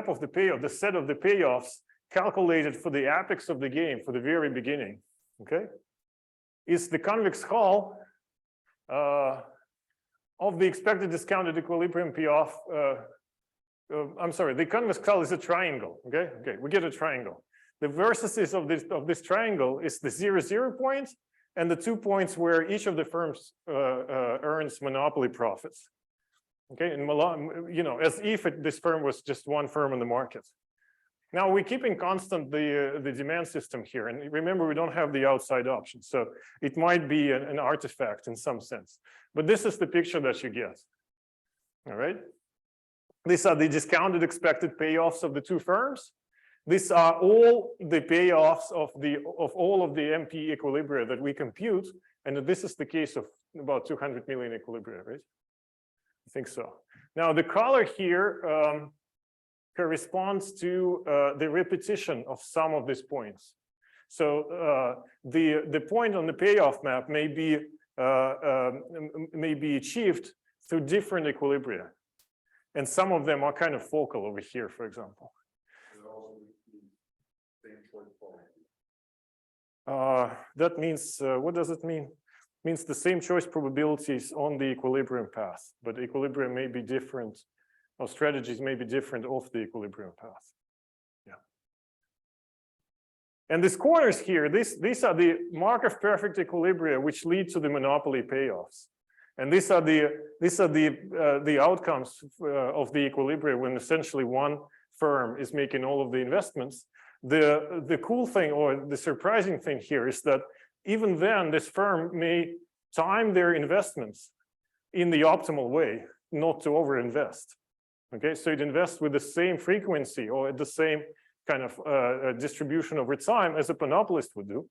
of the payoff, the set of the payoffs calculated for the apex of the game, for the very beginning, okay, is the convex hull of the expected discounted equilibrium payoff. I'm sorry, the convex hull is a triangle, okay? Okay, we get a triangle. The vertices of this triangle is the 0,0 point and the 2 points where each of the firms earns monopoly profits. Okay, and as if this firm was just one firm on the market. Now we're keeping constant the demand system here, and remember we don't have the outside option, so it might be an artifact in some sense. But this is the picture that you get. All right, these are the discounted expected payoffs of the two firms. These are all the payoffs of all of the MP equilibria that we compute, and this is the case of about 200 million equilibria, right? I think so. Now the color here corresponds to the repetition of some of these points. So the point on the payoff map may be achieved through different equilibria, and some of them are kind of focal over here, for example. That means, what does it mean? It means the same choice probabilities on the equilibrium path, but equilibrium may be different, or strategies may be different off the equilibrium path. Yeah. And these corners here, these are the Markov perfect equilibria which lead to the monopoly payoffs. And these are the outcomes of the equilibria when essentially one firm is making all of the investments. The cool thing or the surprising thing here is that even then this firm may time their investments in the optimal way, not to overinvest. Okay, so it invests with the same frequency or at the same kind of distribution over time as a monopolist would do.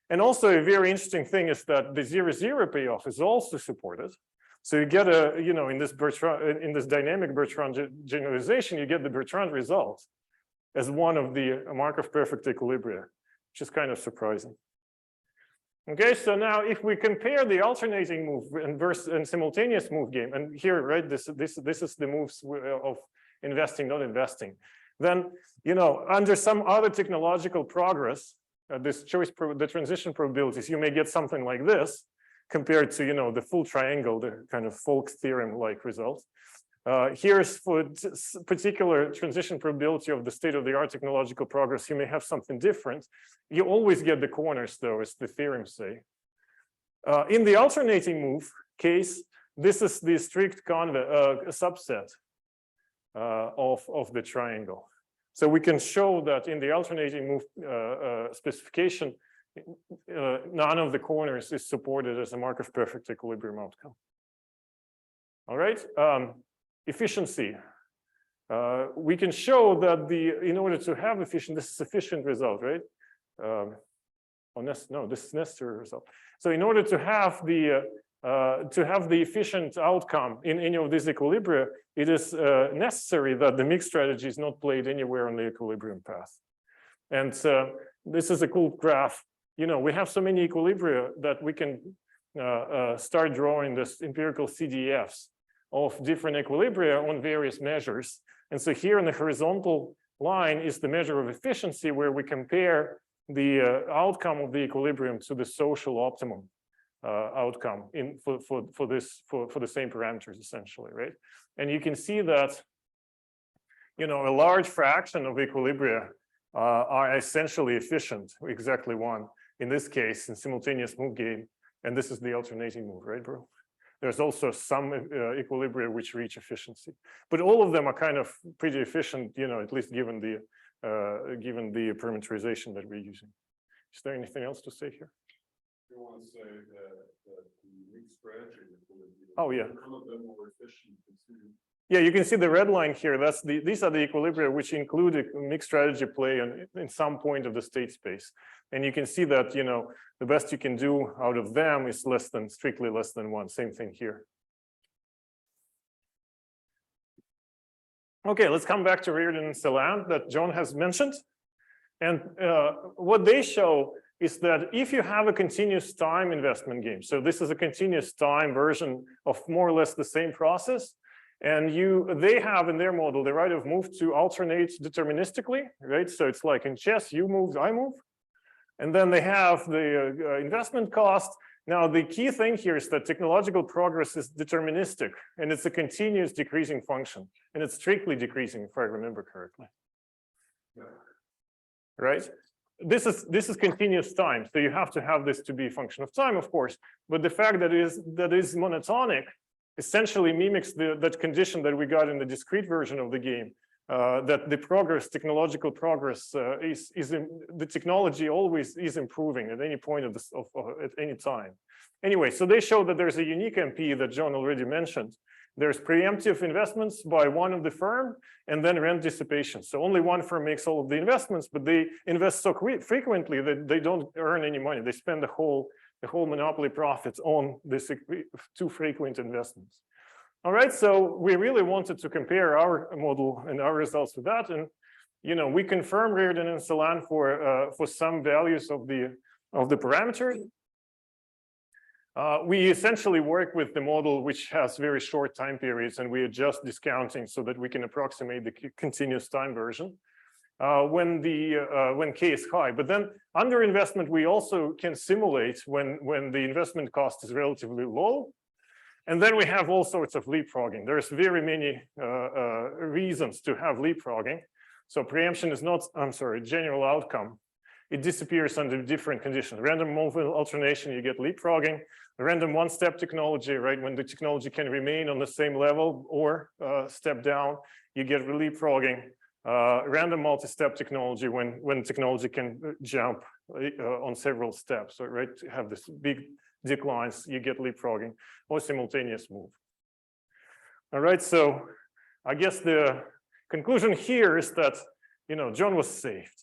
And also a very interesting thing is that the 0,0 payoff is also supported. So you get in this dynamic Bertrand generalization, you get the Bertrand result as one of the Markov perfect equilibria, which is kind of surprising. Okay, so now if we compare the alternating move and simultaneous move game, and here, right, this is the moves of investing, not investing, then under some other technological progress, the transition probabilities, you may get something like this compared to the full triangle, the kind of Folk's theorem like results. Here's for particular transition probability of the state-of-the-art technological progress, you may have something different. You always get the corners, though, as the theorems say. In the alternating move case, this is the strict subset of the triangle. So we can show that in the alternating move specification, none of the corners is supported as a Markov perfect equilibrium outcome. All right. Efficiency. We can show that in order to have this is efficient result, right? No, this is necessary result. So in order to have the efficient outcome in any of these equilibria, it is necessary that the mixed strategy is not played anywhere on the equilibrium path. And this is a cool graph. We have so many equilibria that we can start drawing this empirical CDFs of different equilibria on various measures. And so here on the horizontal line is the measure of efficiency, where we compare the outcome of the equilibrium to the social optimum outcome for the same parameters, essentially, right? And you can see that a large fraction of equilibria are essentially efficient, exactly one in this case in simultaneous move game, and this is the alternating move, right, bro? There's also some equilibria which reach efficiency, but all of them are kind of pretty efficient, at least given the parameterization that we're using. Is there anything else to say here? You want to say that the mixed strategy equilibria, oh yeah, some of them more efficient. Yeah, you can see the red line here. These are the equilibria which include a mixed strategy play in some point of the state space. And you can see that, the best you can do out of them is strictly less than one. Same thing here. Okay, let's come back to Reardon and Celan that John has mentioned. And what they show is that if you have a continuous time investment game, so this is a continuous time version of more or less the same process, and they have in their model the right of move to alternate deterministically, right? So it's like in chess, you move, I move. And then they have the investment cost. Now, the key thing here is that technological progress is deterministic, and it's a continuous decreasing function, and it's strictly decreasing, if I remember correctly. Yeah. Right? This is continuous time, so you have to have this to be a function of time, of course. But the fact that it is monotonic essentially mimics that condition that we got in the discrete version of the game. That the technological progress the technology always is improving at any point at any time. Anyway, so they show that there's a unique MP that John already mentioned. There's preemptive investments by one of the firm, and then rent dissipation. So only one firm makes all of the investments, but they invest so frequently that they don't earn any money. They spend the whole monopoly profits on this too frequent investments. All right, so we really wanted to compare our model and our results with that, and we confirm Reardon and Celan for some values of the parameters. We essentially work with the model which has very short time periods, and we adjust discounting so that we can approximate the continuous time version when K is high. But then under investment, we also can simulate when the investment cost is relatively low. And then we have all sorts of leapfrogging. There's very many reasons to have leapfrogging. So preemption is not, general outcome. It disappears under different conditions. Random movement alternation, you get leapfrogging. Random one-step technology, right? When the technology can remain on the same level or step down, you get leapfrogging. Random multi-step technology, when technology can jump on several steps, right? To have this big declines, you get leapfrogging, or simultaneous move. All right, so I guess the conclusion here is that John was saved.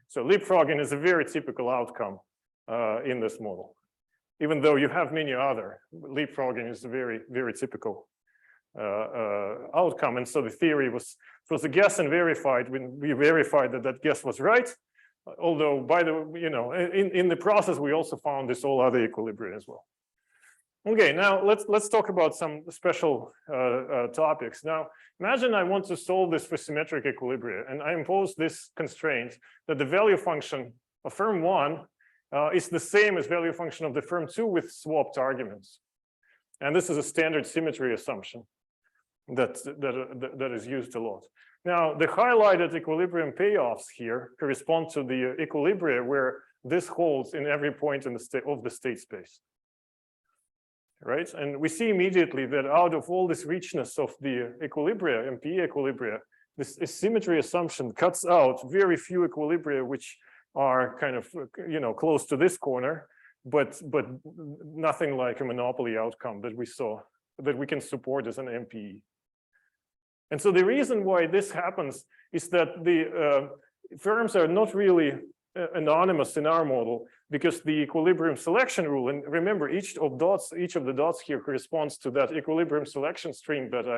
So leapfrogging is a very typical outcome in this model. Even though you have many other, leapfrogging is a very, very typical outcome. And so the theory was a guess and verified when we verified that guess was right. Although, by the in the process, we also found this all other equilibrium as well. Okay, now let's talk about some special topics. Now, imagine I want to solve this for symmetric equilibria, and I impose this constraint that the value function of firm 1 is the same as value function of the firm 2 with swapped arguments. And this is a standard symmetry assumption. that is used a lot. Now, the highlighted equilibrium payoffs here correspond to the equilibria where this holds in every point in the state space. Right? And we see immediately that out of all this richness of the equilibria, MPE equilibria, this symmetry assumption cuts out very few equilibria which are kind of, close to this corner, but nothing like a monopoly outcome that we saw, that we can support as an MPE. And so the reason why this happens is that the firms are not really anonymous in our model, because the equilibrium selection rule, and remember, each of the dots here corresponds to that equilibrium selection string that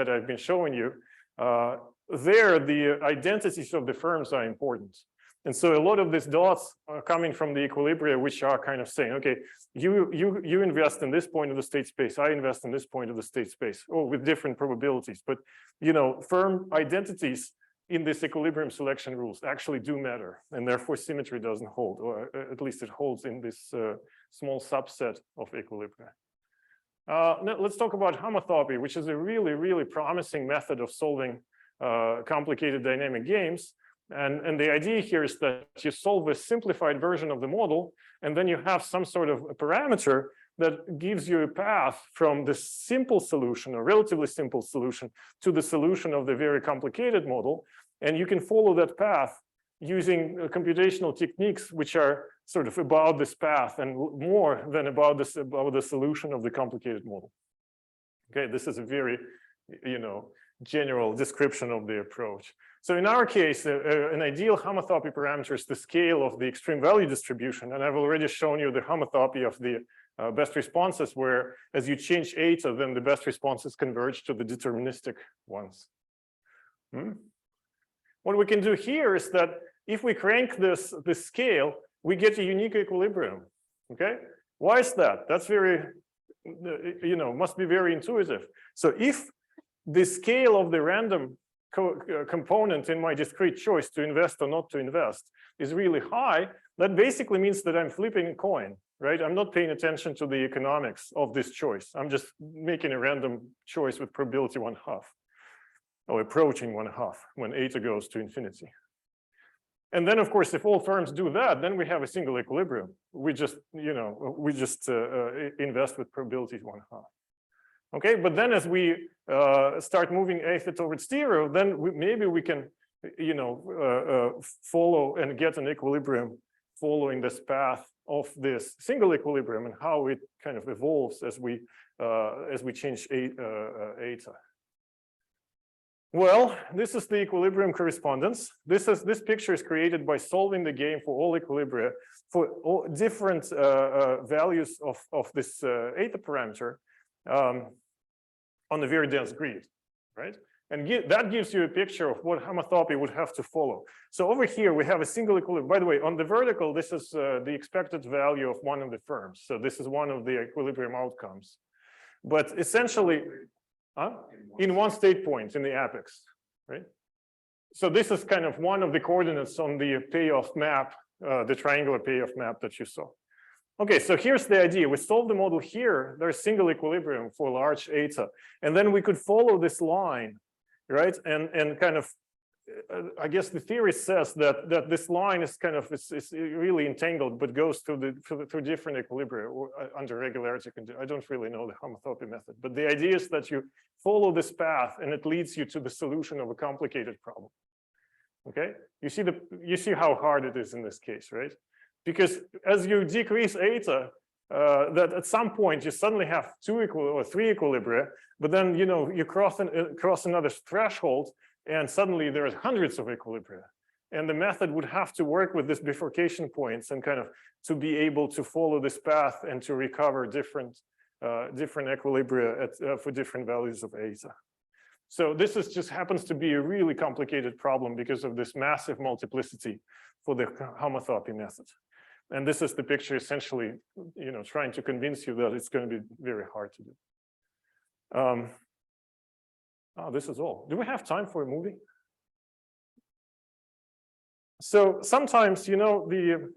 I've been showing you. There, the identities of the firms are important. And so a lot of these dots are coming from the equilibria, which are kind of saying, okay, you invest in this point of the state space, I invest in this point of the state space, or with different probabilities. But firm identities in this equilibrium selection rules actually do matter, and therefore symmetry doesn't hold, or at least it holds in this small subset of equilibria. Now let's talk about homotopy, which is a really, really promising method of solving complicated dynamic games. And the idea here is that you solve a simplified version of the model, and then you have some sort of a parameter that gives you a path from the simple solution, or relatively simple solution, to the solution of the very complicated model. And you can follow that path using computational techniques which are sort of about this path and more than about the solution of the complicated model. Okay, this is a very, general description of the approach. So in our case, an ideal homotopy parameter is the scale of the extreme value distribution. And I've already shown you the homotopy of the best responses, where as you change eta, then the best responses converge to the deterministic ones. What we can do here is that if we crank this scale, we get a unique equilibrium. Okay, why is that? That's very, must be very intuitive. So if the scale of the random component in my discrete choice to invest or not to invest is really high, that basically means that I'm flipping a coin, right? I'm not paying attention to the economics of this choice. I'm just making a random choice with probability 1/2, or approaching 1/2 when eta goes to infinity. And then, of course, if all firms do that, then we have a single equilibrium. We just, invest with probabilities 1/2. Okay, but then as we start moving eta towards 0, then maybe we can, follow and get an equilibrium following this path of this single equilibrium, and how it kind of evolves as we change eta. Well, this is the equilibrium correspondence. This picture is created by solving the game for all equilibria for all different values of this eta parameter on a very dense grid, right? And that gives you a picture of what homotopy would have to follow. So over here we have a single equilibrium. By the way, on the vertical, this is the expected value of one of the firms. So this is one of the equilibrium outcomes. But essentially, in one state point in the apex, right? So this is kind of one of the coordinates on the payoff map, the triangular payoff map that you saw. Okay, so here's the idea. We solve the model here. There's single equilibrium for large eta, and then we could follow this line, right? And kind of, I guess the theory says that this line is kind of is really entangled, but goes through different equilibria or under regularity conditions. I don't really know the homotopy method, but the idea is that you follow this path and it leads you to the solution of a complicated problem. Okay, you see how hard it is in this case, right? Because as you decrease eta, that at some point you suddenly have 2 or 3 equilibria, but then you cross another threshold, and suddenly there's hundreds of equilibria. And the method would have to work with these bifurcation points and kind of to be able to follow this path and to recover different equilibria for different values of eta. So this just happens to be a really complicated problem because of this massive multiplicity for the homotopy method. And this is the picture essentially, trying to convince you that it's going to be very hard to do. This is all. Do we have time for a movie? So sometimes, the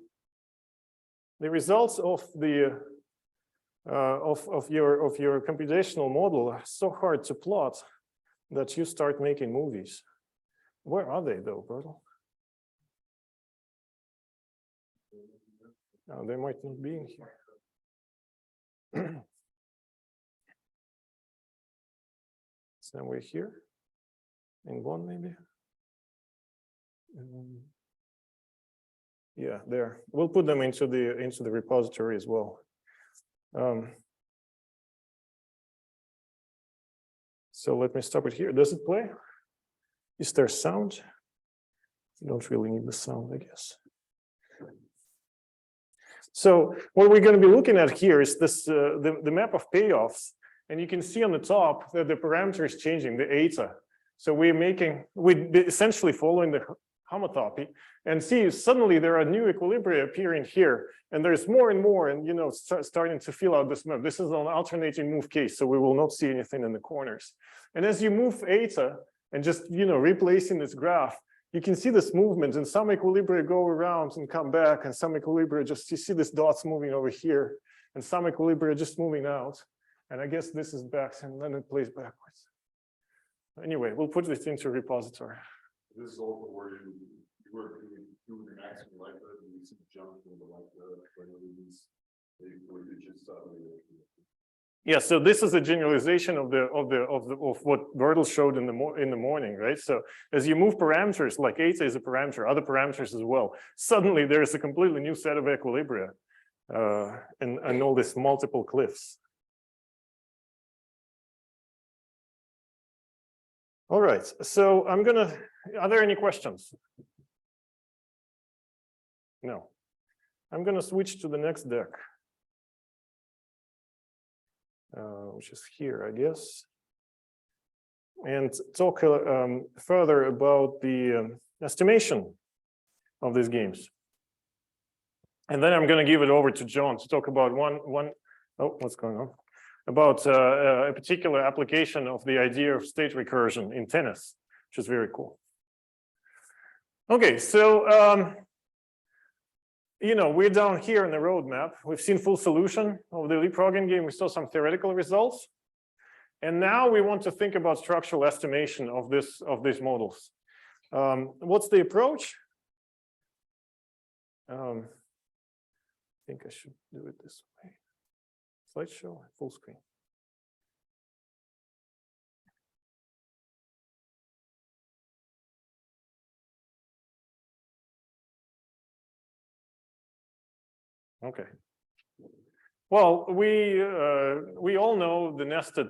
results of the of your computational model are so hard to plot that you start making movies. Where are they though, Bertel? No, they might not be in here. Somewhere here, in one maybe. Yeah, there. We'll put them into the repository as well. So let me stop it here. Does it play? Is there sound? You don't really need the sound, I guess. So what we're going to be looking at here is this the map of payoffs, and you can see on the top that the parameter is changing, the eta. So we're essentially following the homotopy, and see suddenly there are new equilibria appearing here, and there's more and more, and starting to fill out this map. This is an alternating move case, so we will not see anything in the corners. And as you move eta and just replacing this graph, you can see this movement, and some equilibria go around and come back, and some equilibria just, you see this dots moving over here, and some equilibria just moving out. And I guess this is back, and then it plays backwards. Anyway, we'll put this into repository. This is also where you were doing the maximum like that, and you see jump into like that, where you just Yeah, so this is a generalization of what Bertel showed in the morning, right? So as you move parameters, like eta is a parameter, other parameters as well, suddenly there is a completely new set of equilibria and all these multiple cliffs. All right, so are there any questions? No. I'm gonna switch to the next deck. Which is here, I guess, and talk further about the estimation of these games. And then I'm going to give it over to John to talk about what's going on? About a particular application of the idea of state recursion in tennis, which is very cool. Okay, so we're down here in the roadmap. We've seen full solution of the leapfrogging game. We saw some theoretical results. And now we want to think about structural estimation of these models. What's the approach? I think I should do it this way. Slideshow, full screen. Okay. Well, we all know the nested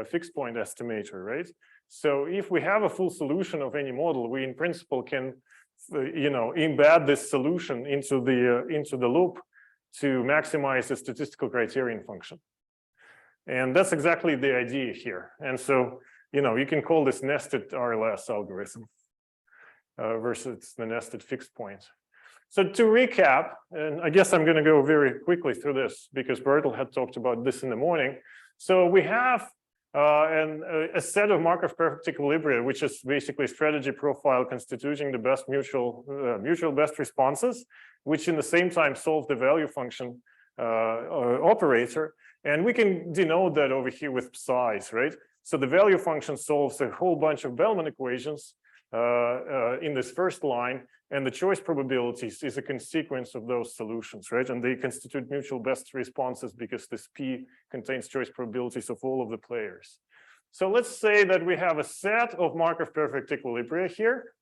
fixed point estimator, right? So if we have a full solution of any model, we in principle can, embed this solution into the loop to maximize the statistical criterion function. And that's exactly the idea here. And so, you can call this nested RLS algorithm versus the nested fixed point. So to recap, and I guess I'm going to go very quickly through this because Bertel had talked about this in the morning. So we have a set of Markov perfect equilibria, which is basically a strategy profile constituting the best mutual best responses, which in the same time solve the value function operator. And we can denote that over here with psi's, right? So the value function solves a whole bunch of Bellman equations in this first line, and the choice probabilities is a consequence of those solutions, right? And they constitute mutual best responses because this P contains choice probabilities of all of the players. So let's say that we have a set of Markov perfect equilibria here,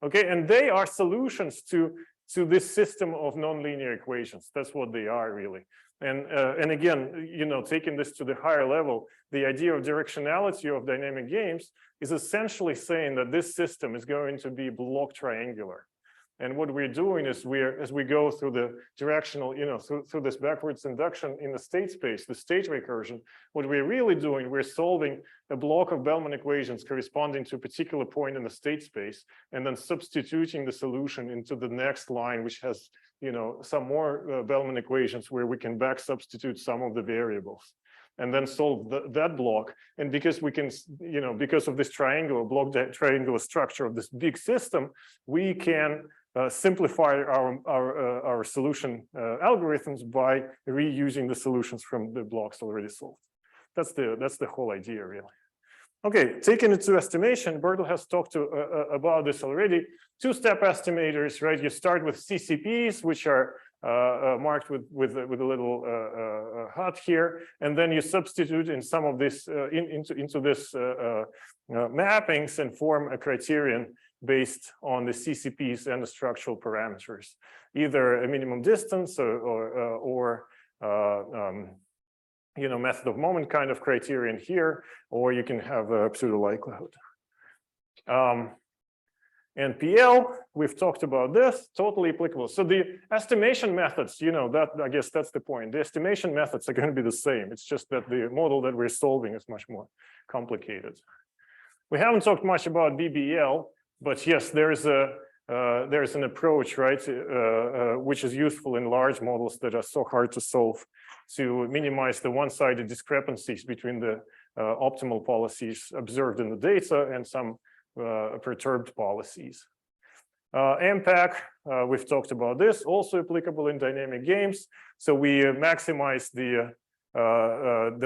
okay? And they are solutions to this system of nonlinear equations. That's what they are really. And again, taking this to the higher level, the idea of directionality of dynamic games is essentially saying that this system is going to be block triangular. And what we're doing is as we go through the directional, through this backwards induction in the state space, the state recursion, what we're really doing, we're solving a block of Bellman equations corresponding to a particular point in the state space, and then substituting the solution into the next line, which has, some more Bellman equations where we can back substitute some of the variables and then solve that block. And because we can, because of this triangular structure of this big system, we can simplify our solution algorithms by reusing the solutions from the blocks already solved. That's the whole idea, really. Okay, taking it to estimation, Bertel has talked about this already. Two-step estimators, right? You start with CCPs, which are marked with a little hut here, and then you substitute in some of this into this mappings and form a criterion based on the CCPs and the structural parameters, either a minimum distance or method of moment kind of criterion here, or you can have a pseudo likelihood. And PL, we've talked about this, totally applicable. So the estimation methods, that I guess that's the point. The estimation methods are going to be the same. It's just that the model that we're solving is much more complicated. We haven't talked much about BBL, but yes, there's an approach, right, which is useful in large models that are so hard to solve, to minimize the one-sided discrepancies between the optimal policies observed in the data and some perturbed policies. MPAC, we've talked about this, also applicable in dynamic games. So we maximize the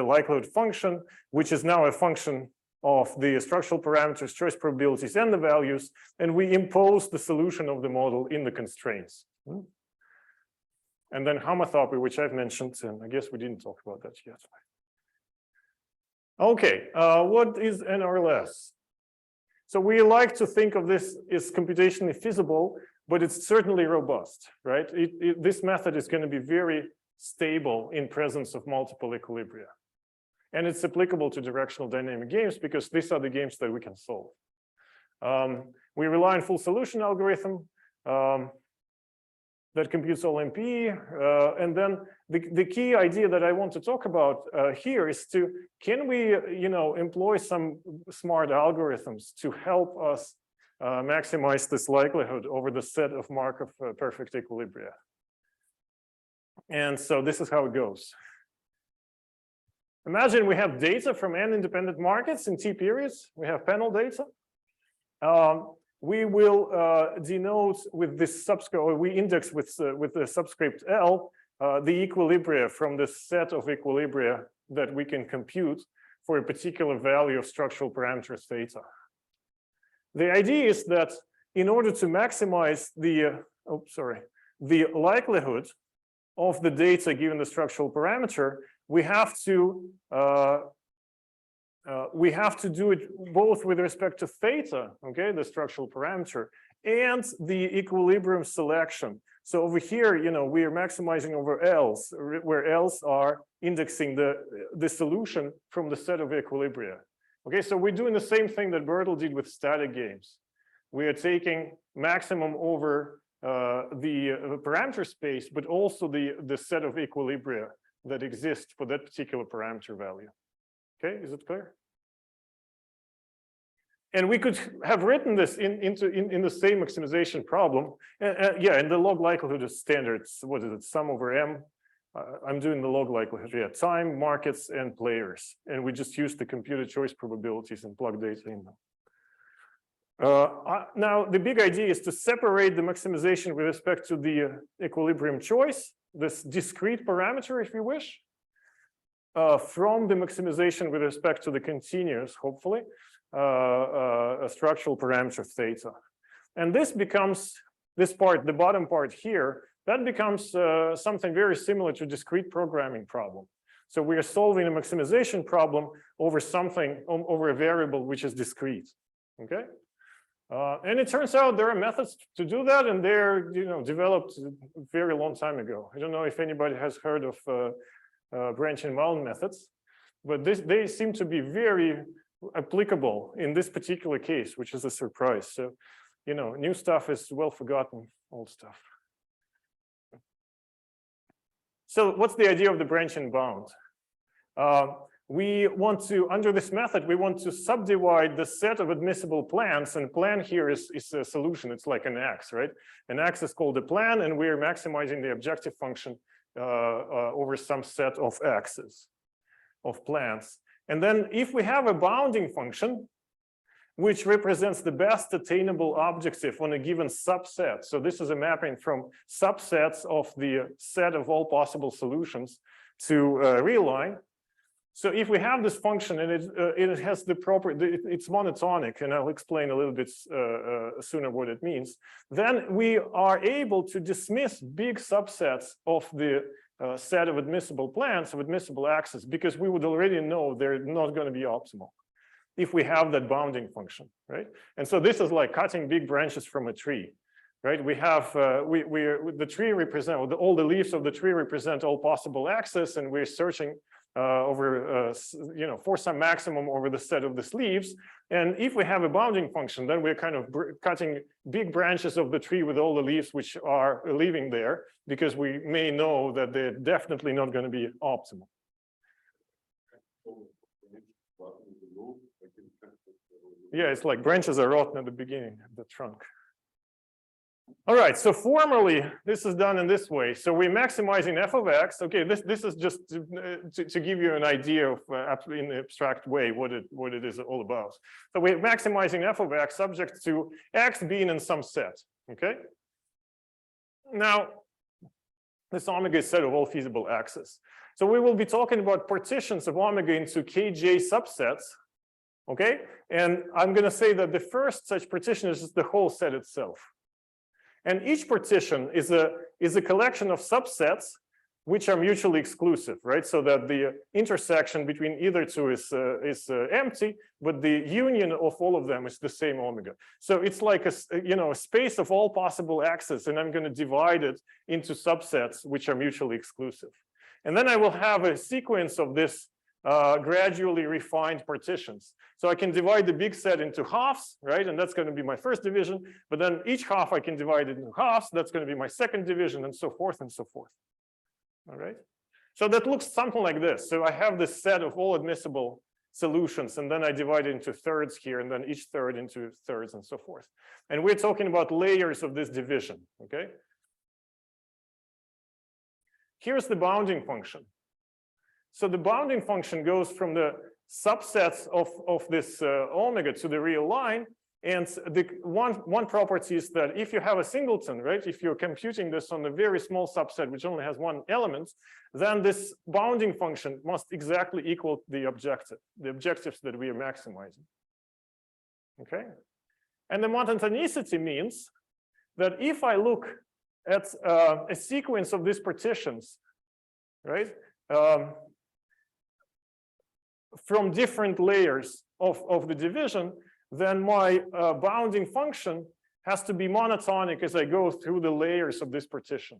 likelihood function, which is now a function of the structural parameters, choice probabilities, and the values, and we impose the solution of the model in the constraints. And then homotopy, which I've mentioned, and I guess we didn't talk about that yet. Okay, what is NRLS? So we like to think of this as computationally feasible, but it's certainly robust, right? This method is going to be very stable in presence of multiple equilibria. And it's applicable to directional dynamic games because these are the games that we can solve. We rely on full solution algorithm that computes all MP. And then the key idea that I want to talk about here is can we, employ some smart algorithms to help us maximize this likelihood over the set of Markov perfect equilibria. And so this is how it goes. Imagine we have data from n independent markets in T periods. We have panel data. We will denote with this subscript, or we index with the subscript L, the equilibria from the set of equilibria that we can compute for a particular value of structural parameters theta. The idea is that in order to maximize the likelihood of the data given the structural parameter, we have to do it both with respect to theta, okay, the structural parameter, and the equilibrium selection. So over here, we are maximizing over L's, where L's are indexing the solution from the set of equilibria. Okay, so we're doing the same thing that Bertel did with static games. We are taking maximum over the parameter space, but also the set of equilibria that exist for that particular parameter value. Okay, is it clear? And we could have written this in the same maximization problem. Yeah, and the log likelihood is standard. What is it? Sum over m. I'm doing the log likelihood. Yeah, time, markets, and players. And we just use the computed choice probabilities and plug data in them. Now, the big idea is to separate the maximization with respect to the equilibrium choice, this discrete parameter, if you wish, from the maximization with respect to the continuous, hopefully, a structural parameter theta. And this becomes, this part, the bottom part here, that becomes something very similar to discrete programming problem. So we are solving a maximization problem over something, over a variable which is discrete, okay? And it turns out there are methods to do that, and they're developed a very long time ago. I don't know if anybody has heard of branch and bound methods, but they seem to be very applicable in this particular case, which is a surprise. So, new stuff is well forgotten old stuff. So what's the idea of the branch and bound? We want to, under this method, we want to subdivide the set of admissible plans, and plan here is a solution. It's like an X, right? An X is called a plan, and we're maximizing the objective function over some set of X's of plans. And then if we have a bounding function, which represents the best attainable objective on a given subset. So this is a mapping from subsets of the set of all possible solutions to a real line. So if we have this function and it has the property, it's monotonic, and I'll explain a little bit sooner what it means, then we are able to dismiss big subsets of the set of admissible plans, of admissible axes, because we would already know they're not going to be optimal if we have that bounding function, right? And so this is like cutting big branches from a tree, right? We have, the tree represent, all the leaves of the tree represent all possible axes, and we're searching over, for some maximum over the set of these leaves. And if we have a bounding function, then we're kind of cutting big branches of the tree with all the leaves which are living there, because we may know that they're definitely not going to be optimal. Yeah, it's like branches are rotten at the beginning of the trunk. All right, so formally, this is done in this way. So we're maximizing f of x. Okay, this is just to give you an idea of, in an abstract way, what it is all about. So we're maximizing f of x subject to x being in some set. Okay. Now, this omega is set of all feasible x's. So we will be talking about partitions of omega into kj subsets. Okay, and I'm going to say that the first such partition is just the whole set itself. And each partition is a collection of subsets which are mutually exclusive, right? So that the intersection between either two is empty, but the union of all of them is the same omega. So it's like a space of all possible x's, and I'm going to divide it into subsets which are mutually exclusive. And then I will have a sequence of this gradually refined partitions. So I can divide the big set into halves, right? And that's going to be my first division. But then each half I can divide it into halves. That's going to be my second division, and so forth and so forth. All right. So that looks something like this. So I have this set of all admissible solutions, and then I divide it into thirds here, and then each third into thirds, and so forth. And we're talking about layers of this division. Okay. Here's the bounding function. So the bounding function goes from the subsets of this omega to the real line. And the one property is that if you have a singleton, right, if you're computing this on a very small subset which only has one element, then this bounding function must exactly equal the objectives that we are maximizing. Okay. And the monotonicity means that if I look at a sequence of these partitions, right, from different layers of the division, then my bounding function has to be monotonic as I go through the layers of this partition.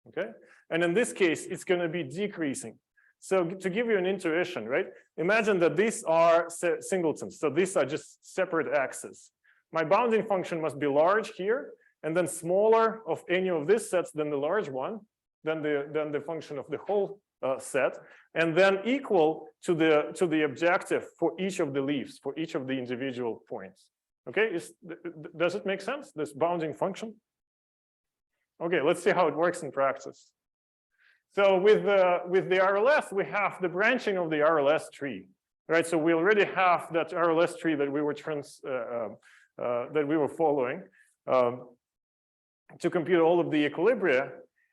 Okay, and in this case, it's going to be decreasing. So to give you an intuition, right? Imagine that these are singletons. So these are just separate axes. My bounding function must be large here, and then smaller of any of these sets than the large one, than the function of the whole set, and then equal to the objective for each of the leaves, for each of the individual points. Okay, does it make sense, this bounding function? Okay, let's see how it works in practice. So with the RLS, we have the branching of the RLS tree, right? So we already have that RLS tree that we were following to compute all of the equilibria,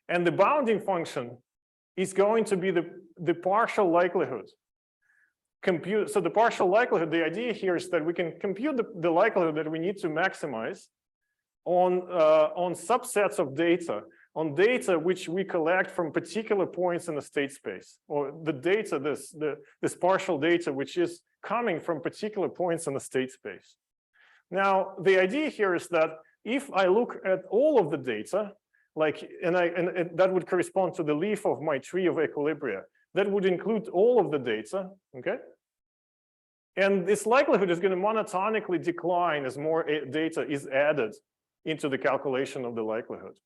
and the bounding function is going to be the partial likelihood. So the partial likelihood, the idea here is that we can compute the likelihood that we need to maximize on subsets of data, on data which we collect from particular points in the state space, or the data, this partial data which is coming from particular points in the state space. Now, the idea here is that if I look at all of the data, and that would correspond to the leaf of my tree of equilibria, that would include all of the data, okay? And this likelihood is going to monotonically decline as more data is added into the calculation of the likelihood.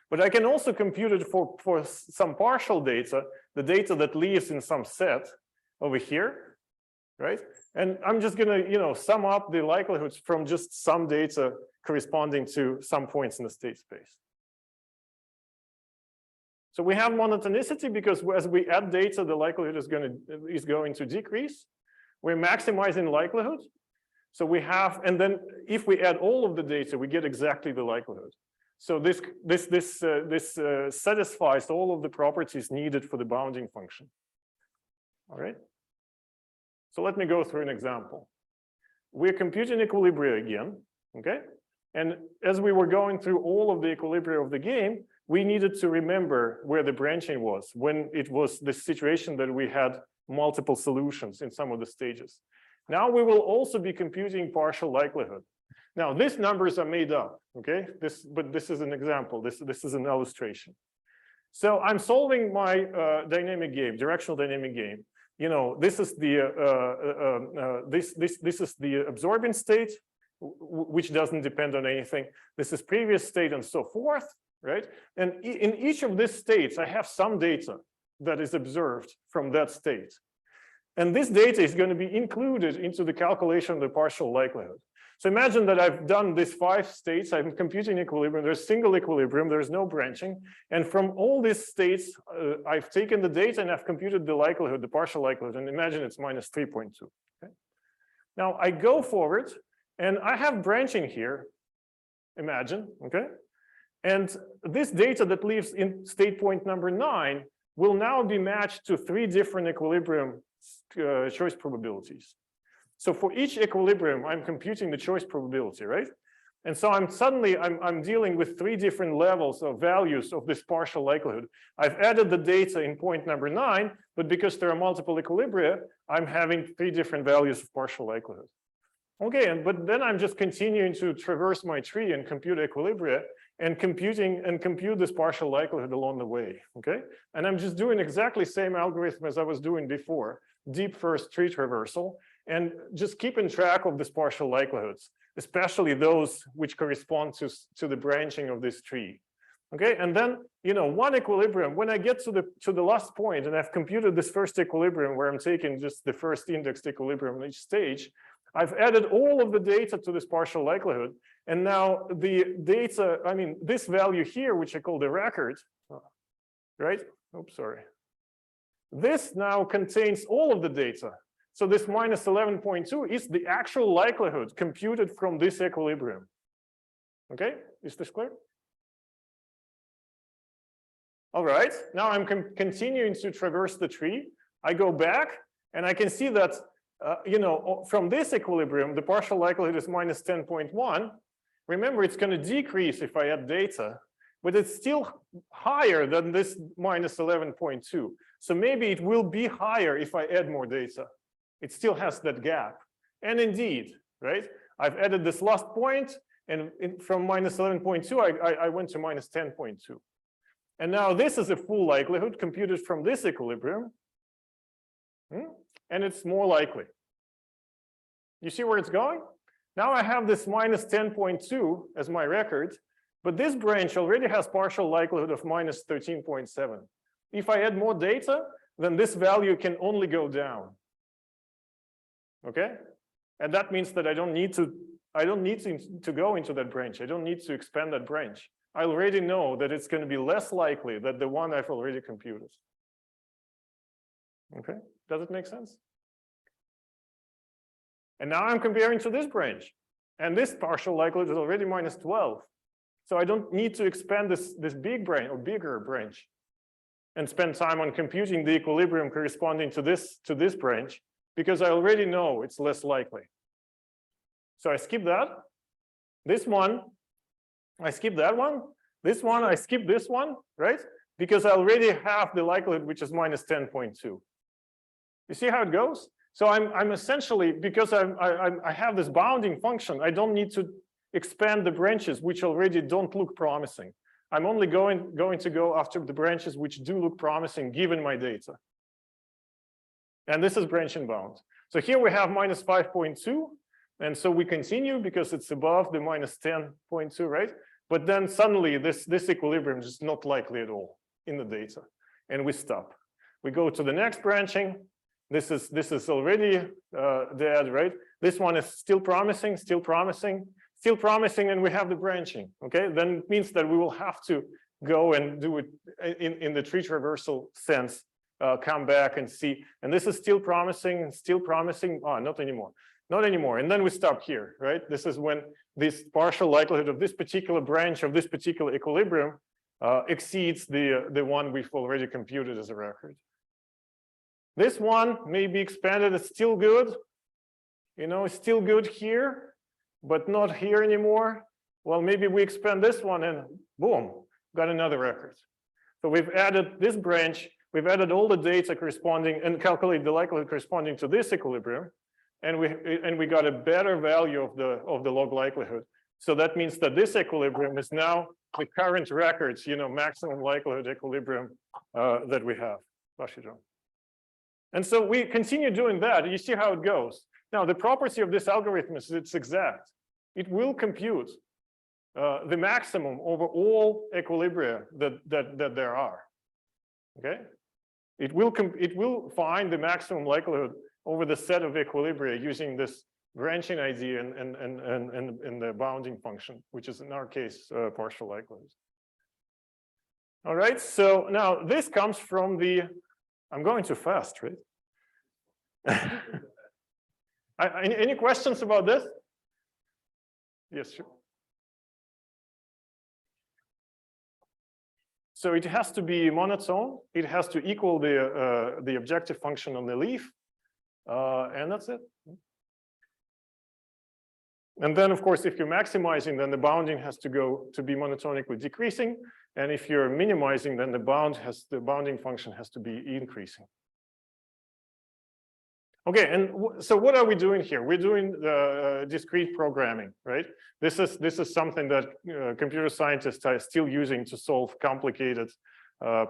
But I can also compute it for some partial data, the data that lives in some set over here, right? And I'm just going to, sum up the likelihoods from just some data corresponding to some points in the state space. So we have monotonicity because as we add data, the likelihood is going to decrease. We're maximizing likelihood. So we have, and then if we add all of the data, we get exactly the likelihood. So this satisfies all of the properties needed for the bounding function. All right. So let me go through an example. We're computing equilibria again, okay? And as we were going through all of the equilibria of the game, we needed to remember where the branching was when it was the situation that we had multiple solutions in some of the stages. Now we will also be computing partial likelihood. Now these numbers are made up, okay? But this is an example. This is an illustration. So I'm solving my dynamic game, directional dynamic game. You know, this is the this is the absorbing state, which doesn't depend on anything. This is previous state and so forth, right? And in each of these states, I have some data that is observed from that state. And this data is going to be included into the calculation of the partial likelihood. So imagine that I've done these 5 states, I'm computing equilibrium, there's single equilibrium, there's no branching. And from all these states, I've taken the data and I've computed the likelihood, the partial likelihood, and imagine it's minus 3.2. Okay? Now I go forward and I have branching here, imagine, okay? And this data that lives in state point number 9 will now be matched to 3 different equilibrium choice probabilities. So for each equilibrium, I'm computing the choice probability, right? And so I'm dealing with 3 different levels of values of this partial likelihood. I've added the data in point number 9, but because there are multiple equilibria, I'm having 3 different values of partial likelihood. Okay, but then I'm just continuing to traverse my tree and compute equilibria and compute this partial likelihood along the way, okay? And I'm just doing exactly the same algorithm as I was doing before, deep first tree traversal, and just keeping track of these partial likelihoods, especially those which correspond to the branching of this tree. Okay, and then, you know, one equilibrium, when I get to the last point and I've computed this first equilibrium where I'm taking just the first indexed equilibrium in each stage, I've added all of the data to this partial likelihood. And now the data, I mean, this value here, which I call the record, right? Oops, sorry. This now contains all of the data. So this minus 11.2 is the actual likelihood computed from this equilibrium. Okay, is this clear? All right, now I'm continuing to traverse the tree. I go back and I can see that, you know, from this equilibrium, the partial likelihood is minus 10.1. Remember, it's going to decrease if I add data, but it's still higher than this minus 11.2. So maybe it will be higher if I add more data. It still has that gap. And indeed, right? I've added this last point, and from minus 11.2, I went to minus 10.2. And now this is a full likelihood computed from this equilibrium. And it's more likely. You see where it's going? Now I have this minus 10.2 as my record, but this branch already has partial likelihood of minus 13.7. If I add more data, then this value can only go down. Okay? And that means that I don't need to go into that branch. I don't need to expand that branch. I already know that it's going to be less likely than the one I've already computed. Okay? Does it make sense? And now I'm comparing to this branch. And this partial likelihood is already minus 12. So I don't need to expand this big branch or bigger branch and spend time on computing the equilibrium corresponding to this branch, because I already know it's less likely. So I skip that. This one, I skip that one. This one, I skip this one, right? Because I already have the likelihood, which is minus 10.2. You see how it goes? So I'm essentially, because I have this bounding function, I don't need to expand the branches which already don't look promising. I'm only going to go after the branches which do look promising given my data. And this is branch and bound. So here we have minus 5.2. And so we continue because it's above the minus 10.2, right? But then suddenly this equilibrium is just not likely at all in the data. And we stop. We go to the next branching. This is already dead, right? This one is still promising, still promising, still promising, and we have the branching. Okay, then it means that we will have to go and do it in the tree traversal sense, come back and see. And this is still promising, still promising. Oh, not anymore. Not anymore. And then we stop here, right? This is when this partial likelihood of this particular branch of this particular equilibrium exceeds the one we've already computed as a record. This one may be expanded. It's still good. You know, it's still good here, but not here anymore. Well, maybe we expand this one and boom, got another record. So we've added this branch. We've added all the data corresponding and calculate the likelihood corresponding to this equilibrium. And we got a better value of the log likelihood. So that means that this equilibrium is now the current records, you know, maximum likelihood equilibrium that we have. And so we continue doing that. You see how it goes. Now, the property of this algorithm is it's exact. It will compute the maximum over all equilibria that there are. Okay, it will find the maximum likelihood over the set of equilibria using this branching idea and the bounding function, which is in our case partial likelihood. All right, so now this comes from the. I'm going too fast, right? Any questions about this? Yes, sure. So it has to be monotone. It has to equal the objective function on the leaf, and that's it. And then, of course, if you're maximizing, then the bounding has to go to be monotonically decreasing. And if you're minimizing, then the bounding function has to be increasing. Okay, and so what are we doing here? We're doing discrete programming, right? This is something that computer scientists are still using to solve complicated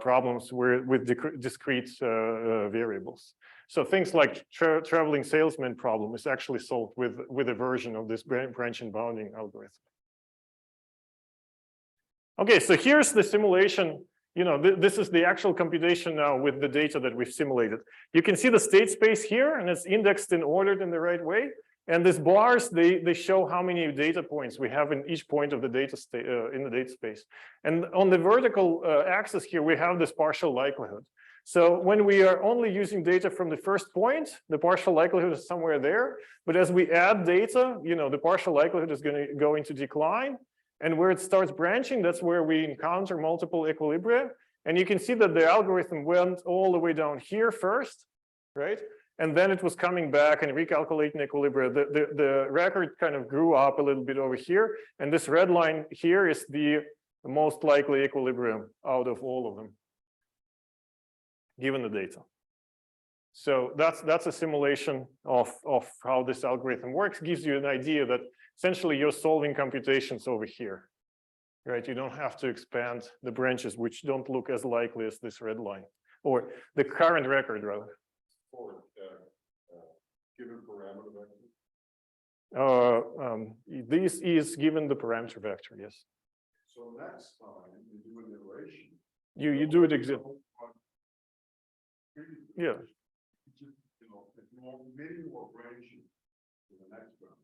problems with discrete variables. So things like traveling salesman problem is actually solved with a version of this branch and bounding algorithm. Okay, so here's the simulation. You know, this is the actual computation now with the data that we've simulated. You can see the state space here, and it's indexed and ordered in the right way. And these bars, they show how many data points we have in each point of the data in the data space. And on the vertical axis here, we have this partial likelihood. So when we are only using data from the first point, the partial likelihood is somewhere there. But as we add data, you know, the partial likelihood is going to decline. And where it starts branching, that's where we encounter multiple equilibria. And you can see that the algorithm went all the way down here first, right? And then it was coming back and recalculating equilibria. The record kind of grew up a little bit over here. And this red line here is the most likely equilibrium out of all of them, given the data. So that's a simulation of how this algorithm works. Gives you an idea that essentially you're solving computations over here, right? You don't have to expand the branches, which don't look as likely as this red line, or the current record, rather. For given parameter vector? This is given the parameter vector, yes. So next time you do an iteration. You do it exactly. Yeah. Maybe more branching in the next round.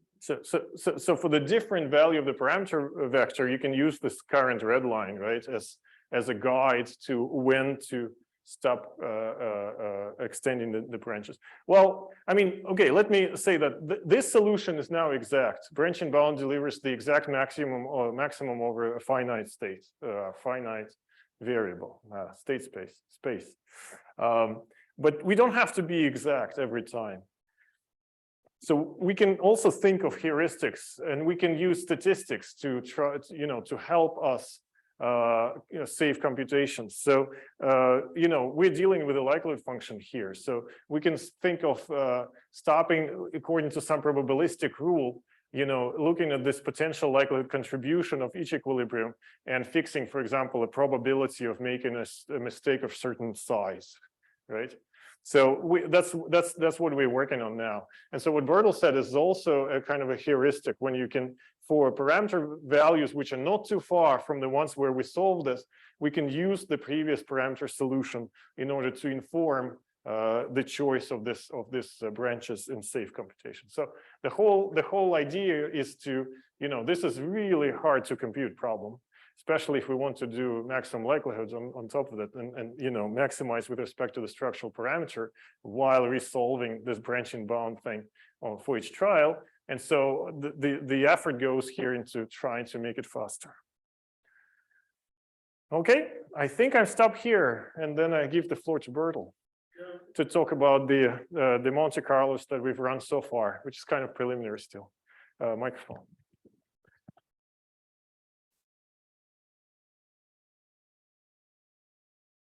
So for the different value of the parameter vector, you can use this current red line, right, as a guide to when to stop extending the branches. Well, I mean, okay, let me say that this solution is now exact. Branch and bound delivers the exact maximum or maximum over a finite state, finite variable, state space. But we don't have to be exact every time. So we can also think of heuristics, and we can use statistics to try, to help us, save computations. So, we're dealing with a likelihood function here. So we can think of stopping according to some probabilistic rule, looking at this potential likelihood contribution of each equilibrium and fixing, for example, a probability of making a mistake of certain size, right? So that's what we're working on now. And so what Bertel said is also a kind of a heuristic when you can, for parameter values which are not too far from the ones where we solve this, we can use the previous parameter solution in order to inform the choice of this branches in safe computation. So the whole idea is to, this is really hard to compute problem, especially if we want to do maximum likelihoods on top of it and maximize with respect to the structural parameter while resolving this branch and bound thing. for each trial. And so the effort goes here into trying to make it faster. Okay, I think I stop here, and then I give the floor to Bertel to talk about the Monte Carlos that we've run so far, which is kind of preliminary still. Microphone.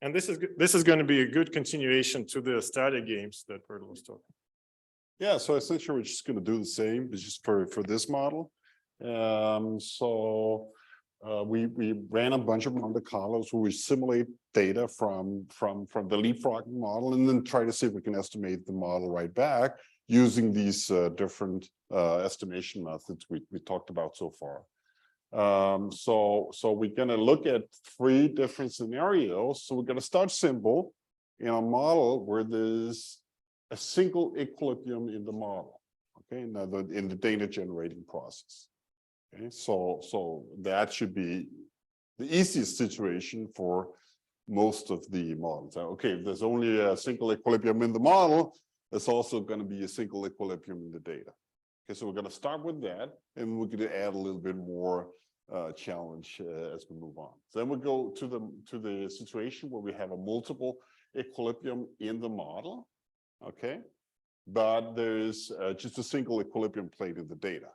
And this is going to be a good continuation to the static games that Bertel was talking. Yeah, so essentially we're just going to do the same, but just for this model. We ran a bunch of Monte Carlos where we simulate data from the leapfrogging model, and then try to see if we can estimate the model right back using these different estimation methods we talked about so far. So we're going to look at 3 different scenarios. So we're going to start simple in a model where there's a single equilibrium in the model. Okay, now in the data generating process. Okay, so that should be the easiest situation for most of the models. Okay, if there's only a single equilibrium in the model, there's also going to be a single equilibrium in the data. Okay, so we're going to start with that, and we're going to add a little bit more challenge as we move on. So then we go to the situation where we have a multiple equilibrium in the model. Okay, but there's just a single equilibrium plate in the data.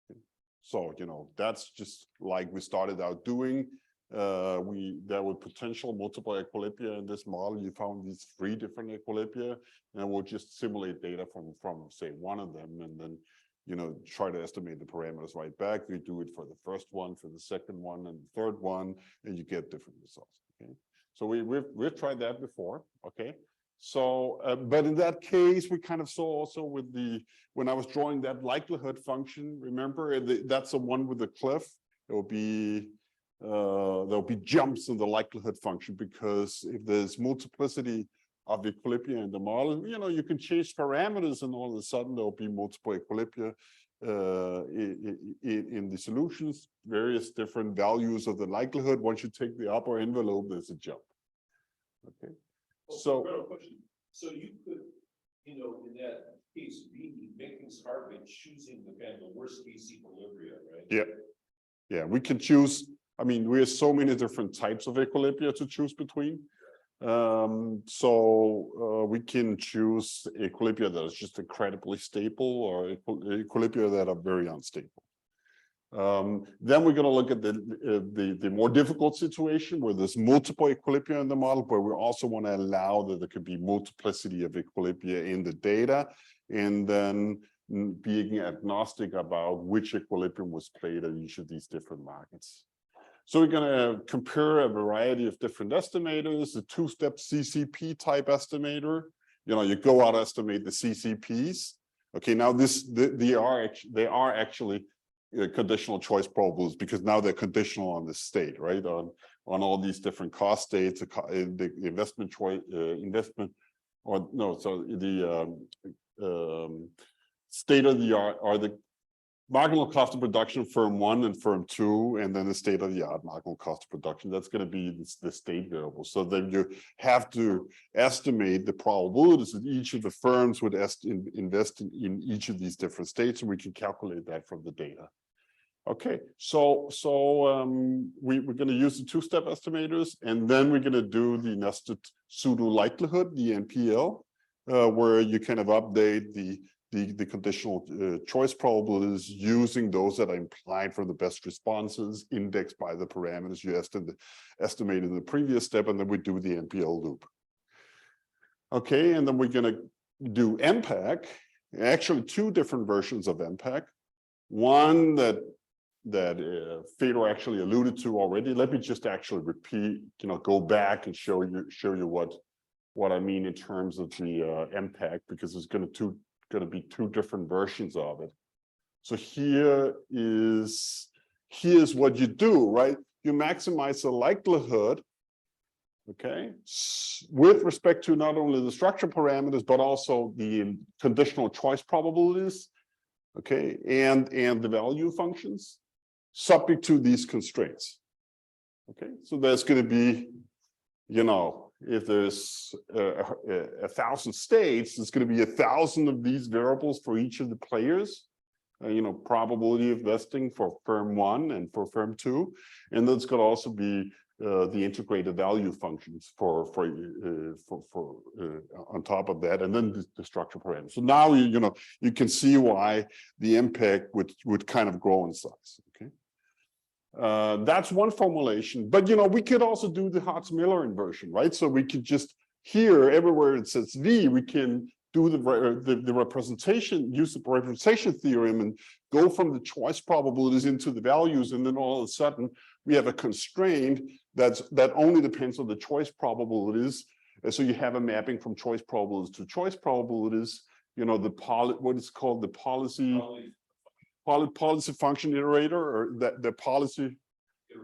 Okay. So, that's just like we started out doing. There were potential multiple equilibria in this model. You found these 3 different equilibria, and we'll just simulate data from say one of them, and then try to estimate the parameters right back. We do it for the first one, for the second one, and the third one, and you get different results. Okay, so we've tried that before. Okay. So, but in that case, we kind of saw also with when I was drawing that likelihood function, remember, that's the one with the cliff. There'll be jumps in the likelihood function, because if there's multiplicity of equilibria in the model, you can change parameters, and all of a sudden there'll be multiple equilibria in the solutions, various different values of the likelihood. Once you take the upper envelope, there's a jump. Okay. So you could, in that case B, make things hard by choosing the kind of the worst case equilibria, right? Yeah, we can choose. I mean, we have so many different types of equilibria to choose between. We can choose equilibria that is just incredibly stable, or equilibria that are very unstable. Then we're going to look at the more difficult situation where there's multiple equilibria in the model, but we also want to allow that there could be multiplicity of equilibria in the data, and then being agnostic about which equilibrium was played at each of these different markets. So we're going to compare a variety of different estimators, a 2-step CCP type estimator. You go out, estimate the CCPs. Okay, now they are actually conditional choice probables, because now they're conditional on the state, right? On all these different cost states, the investment choice, state of the art are the marginal cost of production of firm 1 and firm 2, and then the state of the art marginal cost of production. That's going to be the state variable. So then you have to estimate the probabilities that each of the firms would invest in each of these different states, and we can calculate that from the data. Okay, so we're going to use the 2-step estimators, and then we're going to do the nested pseudo likelihood, the NPL, where you kind of update the conditional choice probabilities using those that are implied for the best responses, indexed by the parameters you estimated in the previous step, and then we do the NPL loop. Okay, and then we're going to do MPAC, actually 2 different versions of MPAC. One that Fedor actually alluded to already. Let me just actually repeat, go back and show you what I mean in terms of the MPAC, because there's going to be 2 different versions of it. So here's what you do, right? You maximize the likelihood, okay, with respect to not only the structure parameters, but also the conditional choice probabilities, okay, and the value functions, subject to these constraints. Okay, so there's going to be, if there's 1,000 states, there's going to be 1,000 of these variables for each of the players. Probability of vesting for firm 1 and for firm 2, and there's going to also be the integrated value functions for on top of that, and then the structure parameters. So now you can see why the impact would kind of grow in size. Okay, that's one formulation, but we could also do the Hartz-Miller inversion, right? So we could just here everywhere it says V, we can do the representation, use the representation theorem, and go from the choice probabilities into the values, and then all of a sudden we have a constraint that only depends on the choice probabilities. And so you have a mapping from choice probabilities to choice probabilities. What is called the policy function iterator, or the policy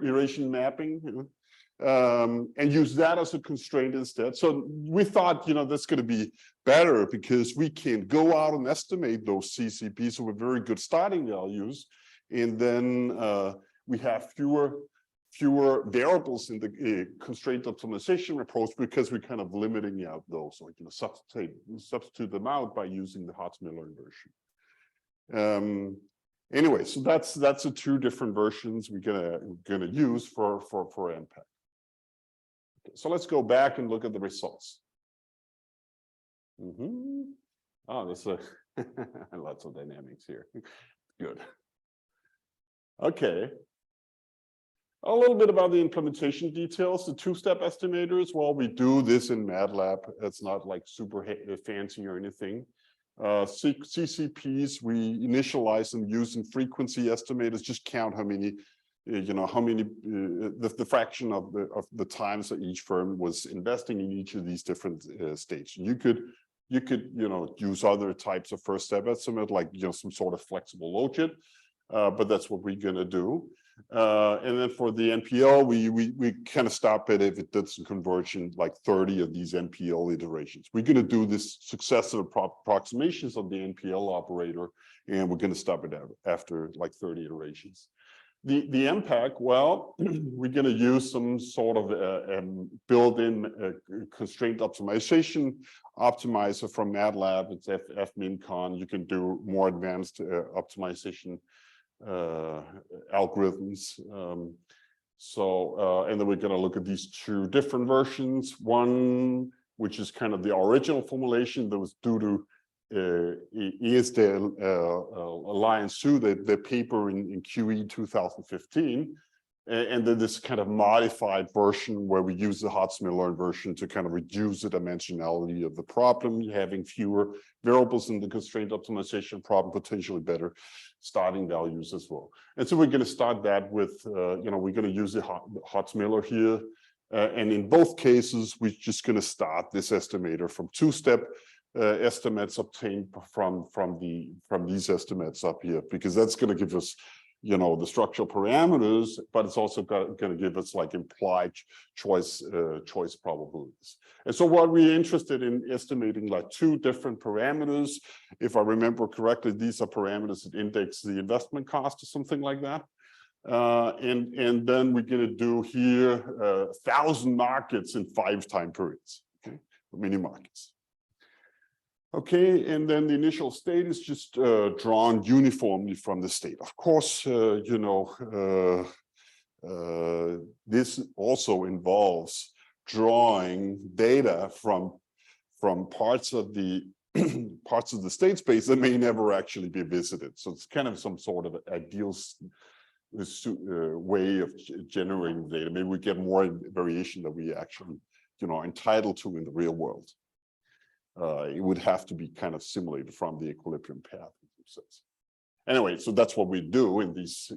iteration mapping. And use that as a constraint instead. So we thought, that's going to be better because we can go out and estimate those CCPs with very good starting values, and then we have fewer variables in the constraint optimization approach because we're kind of limiting out those, like substitute them out by using the Hartz-Miller inversion. Anyway, so that's the two different versions we're gonna use for MPAC. Okay, so let's go back and look at the results. Oh, there's lots of dynamics here. Good. Okay. A little bit about the implementation details. The two-step estimators, well, we do this in MATLAB. It's not like super fancy or anything. CCPs, we initialize them using frequency estimators, just count how many the fraction of the times that each firm was investing in each of these different states. You could use other types of first step estimate, like some sort of flexible logit, but that's what we're gonna do. And then for the NPL, we kind of stop it if it does some conversion, like 30 of these NPL iterations. We're gonna do this successive approximations of the NPL operator, and we're gonna stop it after like 30 iterations. The MPAC, well, we're going to use some sort of built-in constraint optimization optimizer from MATLAB. It's fmincon. You can do more advanced optimization algorithms. And then we're going to look at these two different versions. One, which is kind of the original formulation that was due to Iskhakov Alliance 2, the paper in QE 2015, and then this kind of modified version where we use the Hartz-Miller inversion to kind of reduce the dimensionality of the problem, having fewer variables in the constraint optimization problem, potentially better starting values as well. And so we're going to start that with, we're going to use the Hartz-Miller here, and in both cases, we're just going to start this estimator from two-step estimates obtained from these estimates up here, because that's going to give us the structural parameters, but it's also going to give us like implied choice probabilities. And so what we're interested in estimating like two different parameters. If I remember correctly, these are parameters that index the investment cost or something like that. And then we're going to do here 1,000 markets in 5 time periods, okay, mini markets. Okay, and then the initial state is just drawn uniformly from the state. Of course, this also involves drawing data from parts of the state space that may never actually be visited. So it's kind of some sort of ideal way of generating data. Maybe we get more variation that we actually, are entitled to in the real world. It would have to be kind of simulated from the equilibrium path. Anyway, so that's what we do in these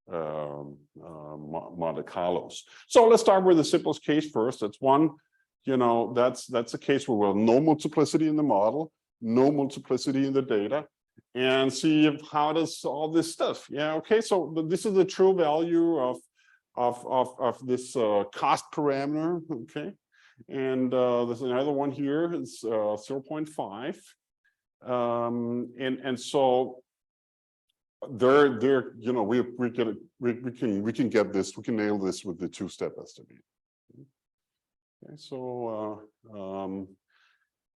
Monte Carlos. So let's start with the simplest case first. That's one, that's a case where we have no multiplicity in the model, no multiplicity in the data, and see how does all this stuff. Yeah, okay, so this is the true value of this cost parameter, okay? And there's another one here, it's 0.5. And so there, we can get this, we can nail this with the two-step estimate. Okay, so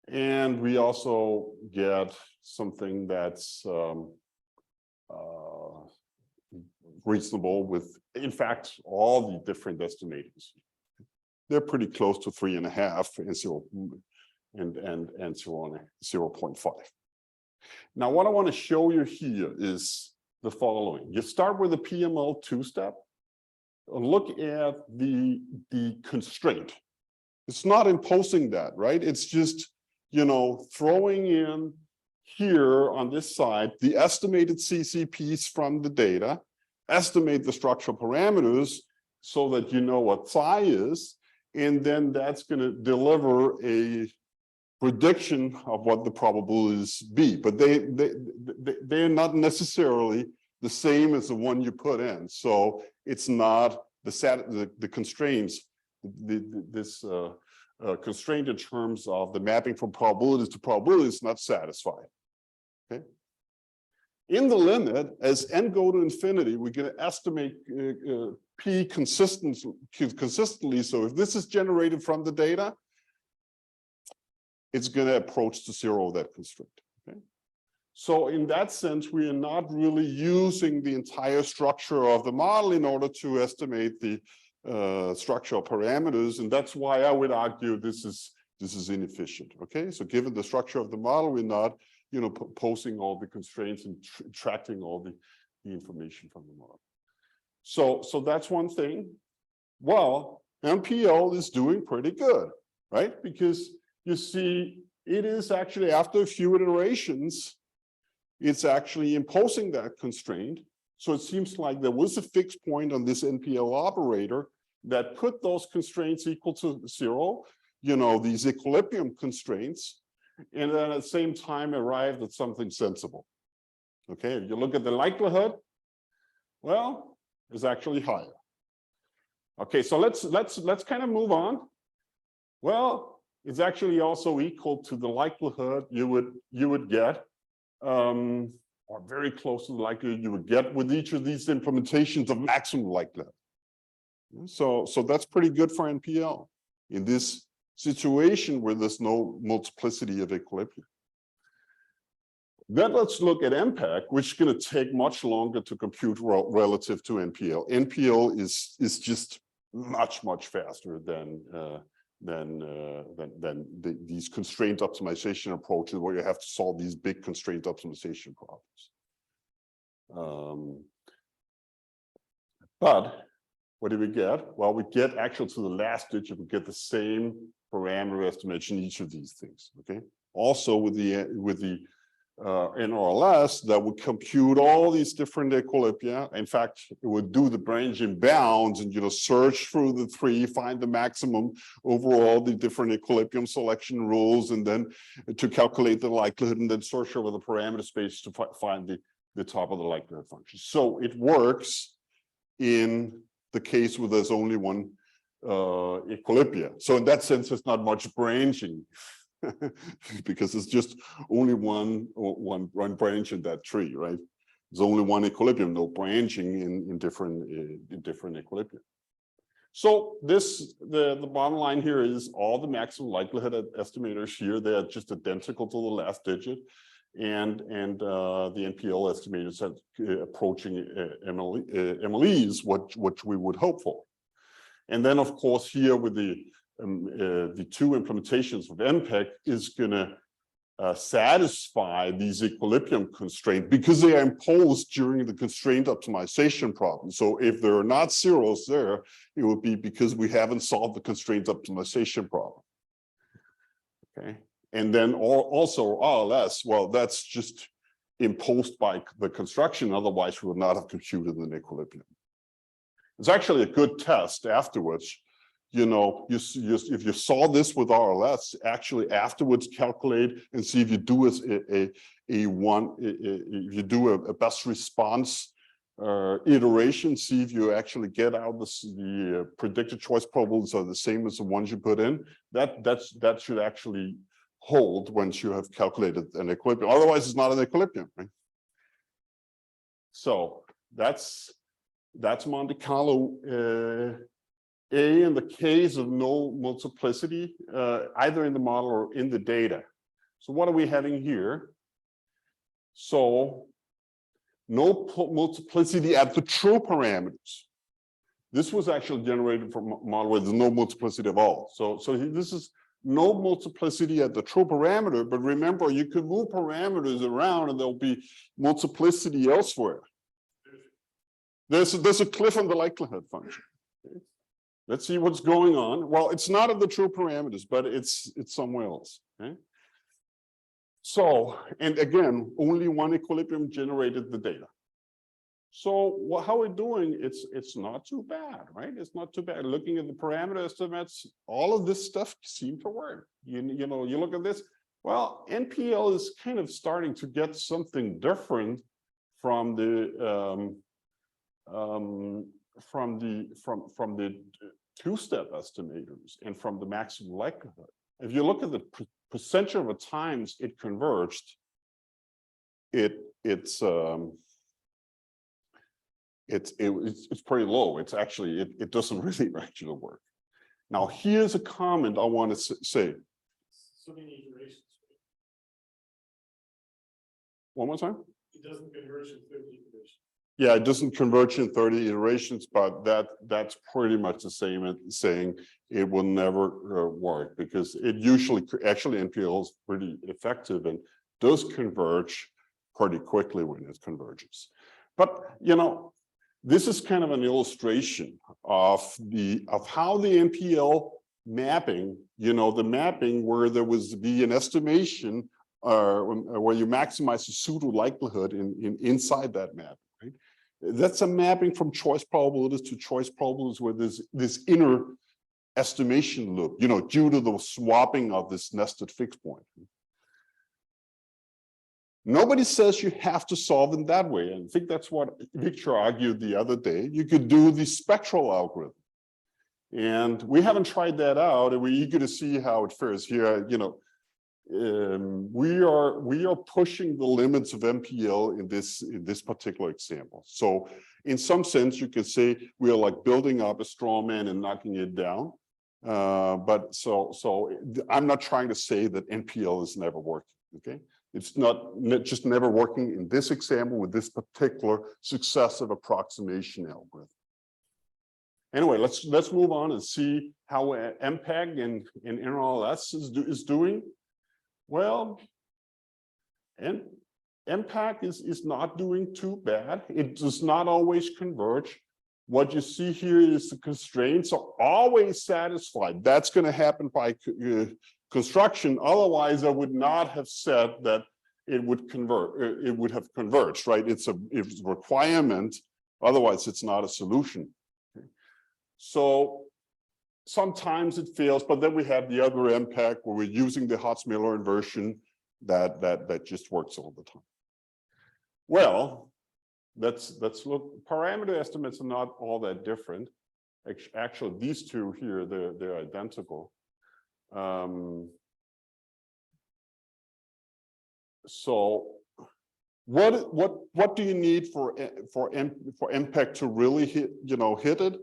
and we also get something that's reasonable with, in fact, all the different estimators. They're pretty close to 3.5 and 0.5. Now, what I want to show you here is the following. You start with the PML two-step. Look at the constraint. It's not imposing that, right? It's just, you know, throwing in here on this side the estimated CCPs from the data, estimate the structural parameters so that you know what psi is, and then that's going to deliver a prediction of what the probabilities be. But they're not necessarily the same as the one you put in. So it's not the constraints, this constraint in terms of the mapping from probabilities to probabilities is not satisfied. Okay. In the limit, as n go to infinity, we're going to estimate p consistently. So if this is generated from the data, it's going to approach to zero that constraint. Okay. So in that sense, we are not really using the entire structure of the model in order to estimate the structural parameters, and that's why I would argue this is inefficient. Okay, so given the structure of the model, we're not, you know, posing all the constraints and tracking all the information from the model. So that's one thing. Well, MPL is doing pretty good, right? Because you see, it is actually after a few iterations, it's actually imposing that constraint. So it seems like there was a fixed point on this NPL operator that put those constraints equal to zero, you know, these equilibrium constraints, and then at the same time arrived at something sensible. Okay, if you look at the likelihood, well, it's actually higher. Okay, so let's kind of move on. Well, it's actually also equal to the likelihood you would get, or very close to the likelihood you would get with each of these implementations of maximum likelihood. So that's pretty good for NPL in this situation where there's no multiplicity of equilibrium. Then let's look at MPEG, which is going to take much longer to compute relative to NPL. NPL is just much faster than these constraint optimization approaches where you have to solve these big constraint optimization problems. But what do we get? Well, we get actually to the last digit, we get the same parameter estimation, each of these things. Okay. Also with the NRLS, that would compute all these different equilibria. In fact, it would do the branching bounds and, you know, search through the three, find the maximum over all the different equilibrium selection rules, and then to calculate the likelihood, and then search over the parameter space to find the top of the likelihood function. So it works in the case where there's only one equilibria. So in that sense, it's not much branching. Because it's just only one branch in that tree, right? There's only one equilibrium, no branching in different equilibria. So the bottom line here is all the maximum likelihood estimators here, they are just identical to the last digit, and the NPL estimators are approaching MLEs, which we would hope for. And then of course here with the two implementations of MPEG is going to satisfy these equilibrium constraints because they are imposed during the constraint optimization problem. So if there are not zeros there, it would be because we haven't solved the constraint optimization problem. Okay, and then also RLS, well, that's just imposed by the construction. Otherwise, we would not have computed an equilibrium. It's actually a good test afterwards. You know, if you saw this with RLS, actually afterwards calculate and see if you do a best response iteration, see if you actually get out the predicted choice probabilities are the same as the ones you put in. That should actually hold once you have calculated an equilibrium. Otherwise, it's not an equilibrium, right? So that's Monte Carlo in the case of no multiplicity, either in the model or in the data. So what are we having here? So no multiplicity at the true parameters. This was actually generated from a model where there's no multiplicity at all. So this is no multiplicity at the true parameter, but remember, you can move parameters around and there'll be multiplicity elsewhere. There's a cliff on the likelihood function. Okay. Let's see what's going on. Well, it's not at the true parameters, but it's somewhere else. Okay. So, and again, only one equilibrium generated the data. So how we're doing, it's not too bad, right? It's not too bad. Looking at the parameter estimates, all of this stuff seemed to work. You know, you look at this, well, NPL is kind of starting to get something different from the two-step estimators and from the maximum likelihood. If you look at the percentage of the times it converged, it's pretty low. It's actually, it doesn't really actually work. Now, here's a comment I want to say. So many iterations. One more time? It doesn't converge in 30 iterations. Yeah, it doesn't converge in 30 iterations, but that's pretty much the same as saying it will never work, because it usually, actually NPL is pretty effective and does converge pretty quickly when it converges. But, you know, this is kind of an illustration of how the NPL mapping, you know, the mapping where there was to be an estimation where you maximize the pseudo likelihood inside that map. Right? That's a mapping from choice probabilities to choice probabilities where there's this inner estimation loop, you know, due to the swapping of this nested fixed point. Nobody says you have to solve them that way. And I think that's what Victor argued the other day. You could do the spectral algorithm. And we haven't tried that out, and we're eager to see how it fares here. You know, we are pushing the limits of MPL in this particular example. So in some sense, you could say we are like building up a straw man and knocking it down. But so I'm not trying to say that NPL is never working. Okay. It's not just never working in this example with this particular successive approximation algorithm. Anyway, let's move on and see how MPEG and NRLS is doing. Well, and MPEG is not doing too bad. It does not always converge. What you see here is the constraints are always satisfied. That's going to happen by construction. Otherwise, I would not have said that it would convert. It would have converged, right? It's a requirement. Otherwise, it's not a solution. Okay. So sometimes it fails, but then we have the other MPEG where we're using the Hartz-Miller inversion that just works all the time. Well, let's look. Parameter estimates are not all that different. Actually, these two here, they're identical. So what do you need for MPEG to really hit it?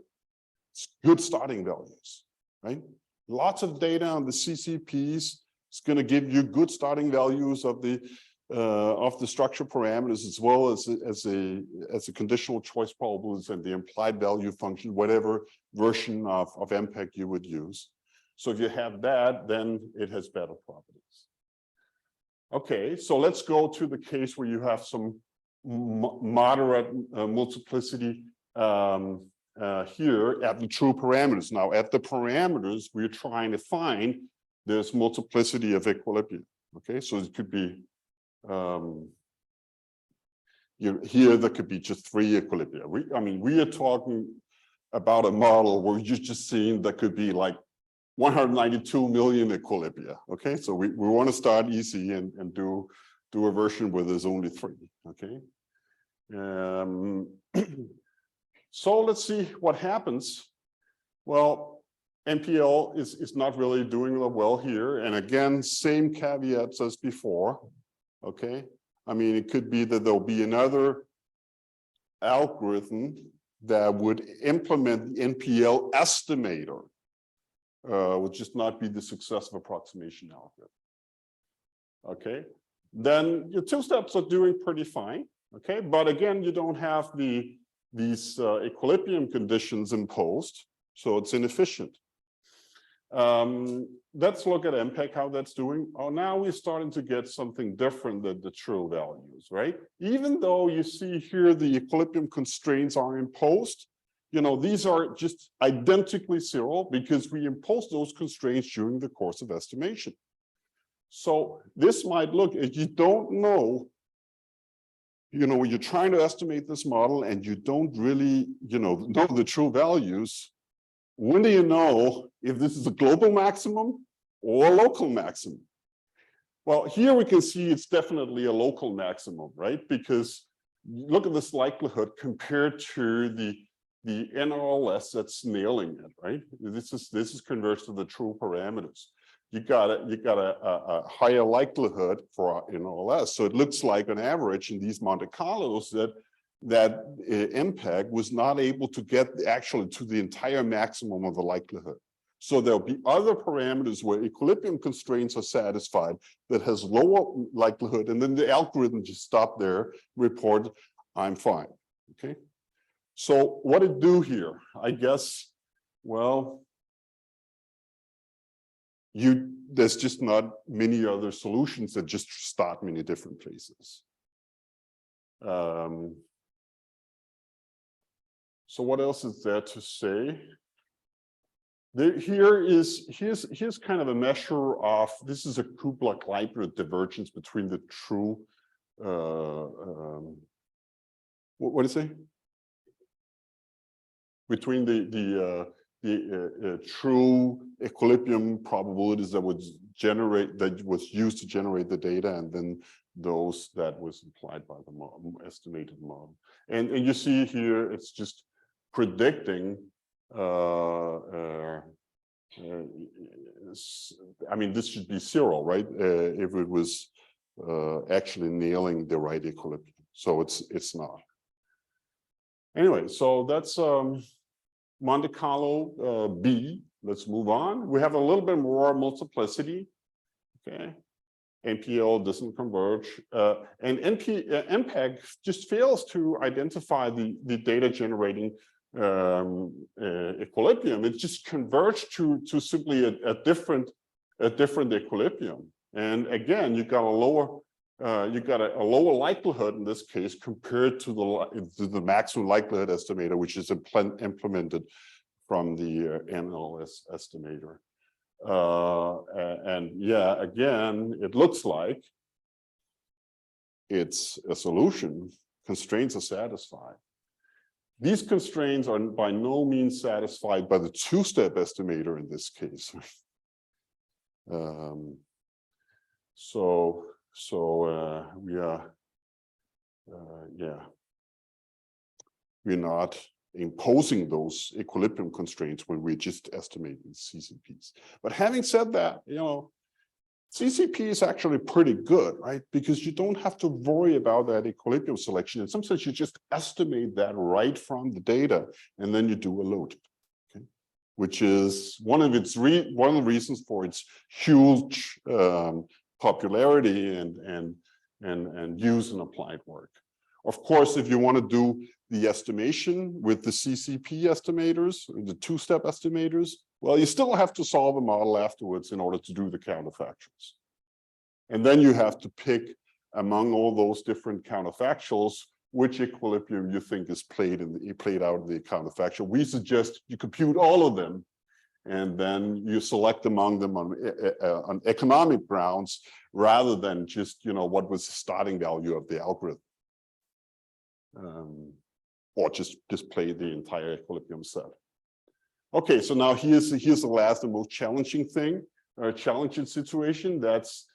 It's good starting values, right? Lots of data on the CCPs. It's going to give you good starting values of the structure parameters, as well as a conditional choice probabilities and the implied value function, whatever version of MPEG you would use. So if you have that, then it has better properties. Okay, so let's go to the case where you have some moderate multiplicity here at the true parameters. Now, at the parameters, we're trying to find this multiplicity of equilibrium. Okay, so it could be here there could be just 3 equilibria. We are talking about a model where you're just seeing there could be like 192 million equilibria. Okay, so we want to start easy and do a version where there's only 3. Okay. So let's see what happens. Well, NPL is not really doing well here. And again, same caveats as before. Okay. I mean, it could be that there'll be another algorithm that would implement the NPL estimator would just not be the successive approximation algorithm. Okay, then your two steps are doing pretty fine. Okay, but again, you don't have these equilibrium conditions imposed, so it's inefficient. Let's look at MPEG, how that's doing. Oh, now we're starting to get something different than the true values, right? Even though you see here the equilibrium constraints are imposed, you know, these are just identically zero because we impose those constraints during the course of estimation. So this might look, if you don't know, you know, when you're trying to estimate this model and you don't really, you know the true values, when do you know if this is a global maximum or a local maximum? Well, here we can see it's definitely a local maximum, right? Because look at this likelihood compared to the NRLS that's nailing it, right? This is converged to the true parameters. You got a higher likelihood for NRLS. So it looks like on average in these Monte Carlos that MPEG was not able to get actually to the entire maximum of the likelihood. So there'll be other parameters where equilibrium constraints are satisfied that has lower likelihood, and then the algorithm just stop there, report, I'm fine. Okay. So what to do here? I guess, well, there's just not many other solutions that just start many different places. So what else is there to say? Here's kind of a measure of, this is a Kubla-Leibniz divergence between the true, what do you say? Between the true equilibrium probabilities that was used to generate the data, and then those that was implied by the model, estimated model. And you see here, it's just predicting. I mean, this should be zero, right? If it was actually nailing the right equilibrium. So it's not. Anyway, so that's Monte Carlo B. Let's move on. We have a little bit more multiplicity. Okay. NPL doesn't converge. And MPEG just fails to identify the data generating equilibrium. It just converged to simply a different equilibrium. And again, you got a lower likelihood in this case compared to the maximum likelihood estimator, which is implemented from the NLS estimator. And yeah, again, it looks like it's a solution. Constraints are satisfied. These constraints are by no means satisfied by the two-step estimator in this case. We are, we're not imposing those equilibrium constraints when we're just estimating CCPs. But having said that, you know, CCP is actually pretty good, right? Because you don't have to worry about that equilibrium selection. In some sense, you just estimate that right from the data, and then you do a load, okay? Which is one of the reasons for its huge popularity and use in applied work. Of course, if you want to do the estimation with the CCP estimators, the two-step estimators, well, you still have to solve a model afterwards in order to do the counterfactuals. And then you have to pick among all those different counterfactuals, which equilibrium you think is played out in the counterfactual. We suggest you compute all of them, and then you select among them on economic grounds, rather than just, you know, what was the starting value of the algorithm. Or just play the entire equilibrium set. Okay, so now here's the last and most challenging thing, challenging situation. That's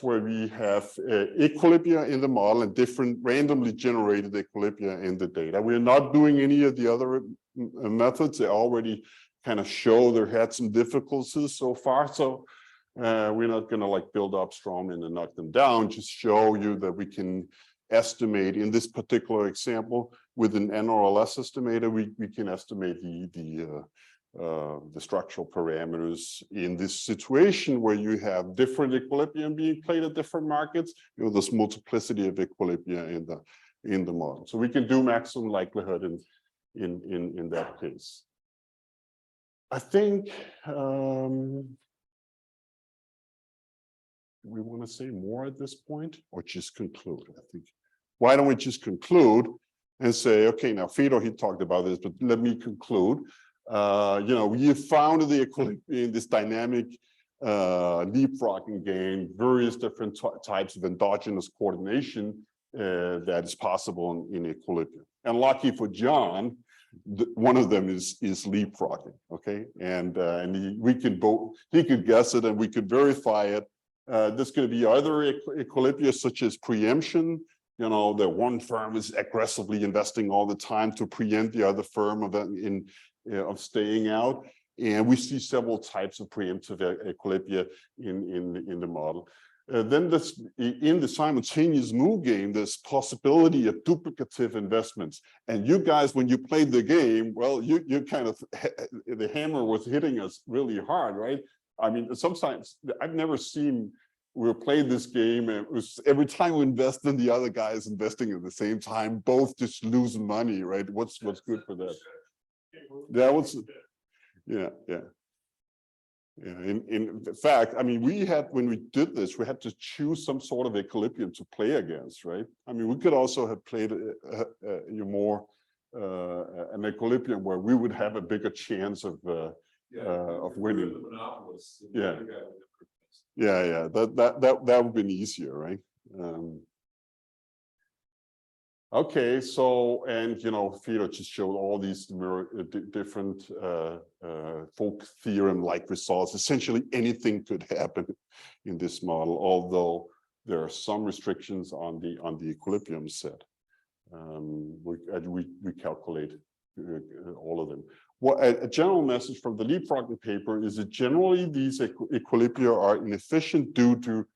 where we have equilibria in the model and different randomly generated equilibria in the data. We're not doing any of the other methods. They already kind of show there had some difficulties so far. So we're not going to like build up Strawman and knock them down. Just show you that we can estimate in this particular example with an NRLS estimator, we can estimate the structural parameters in this situation where you have different equilibrium being played at different markets. You know, there's multiplicity of equilibria in the model. So we can do maximum likelihood in that case. I think we want to say more at this point or just conclude? I think. Why don't we just conclude and say, okay, now Fedor, he talked about this, but let me conclude. You know, you found the equilibrium in this dynamic leapfrogging game, various different types of endogenous coordination that is possible in equilibrium. And lucky for John, one of them is leapfrogging. Okay, and he could guess it, and we could verify it. There's going to be other equilibria such as preemption. You know, that one firm is aggressively investing all the time to preempt the other firm of staying out, and we see several types of preemptive equilibria in the model. Then in the simultaneous move game, there's possibility of duplicative investments. And you guys, when you played the game, well, you kind of, the hammer was hitting us really hard, right? I mean, sometimes I've never seen we played this game, and it was every time we invest in the other guy is investing at the same time, both just lose money, right? What's good for that? That was, yeah. In fact, I mean, when we did this, we had to choose some sort of equilibrium to play against, right? I mean, we could also have played an equilibrium where we would have a bigger chance of winning. Yeah. That would have been easier, right? Okay, so, and you know, Fedor just showed all these different folk theorem-like results. Essentially, anything could happen in this model, although there are some restrictions on the equilibrium set. We calculate all of them. What a general message from the leapfrogging paper is that generally these equilibria are inefficient due to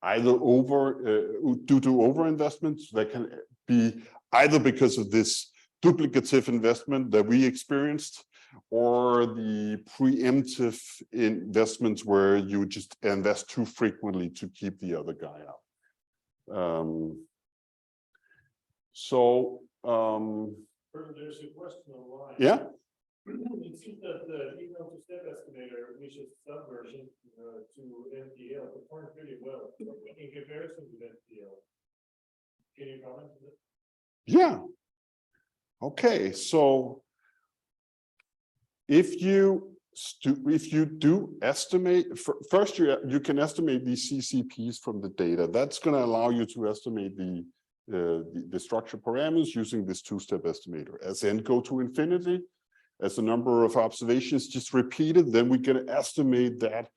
either overinvestments that can be either because of this duplicative investment that we experienced, or the preemptive investments where you just invest too frequently to keep the other guy out. There's a question online. Yeah. It seems that the equal-to-step estimator, which is subversion to NPL, performed pretty well in comparison with NPL. Can you comment on that? Yeah. Okay, so if you do estimate, first you can estimate these CCPs from the data. That's going to allow you to estimate the structure parameters using this two-step estimator. As n go to infinity, as the number of observations just repeated, then we can estimate that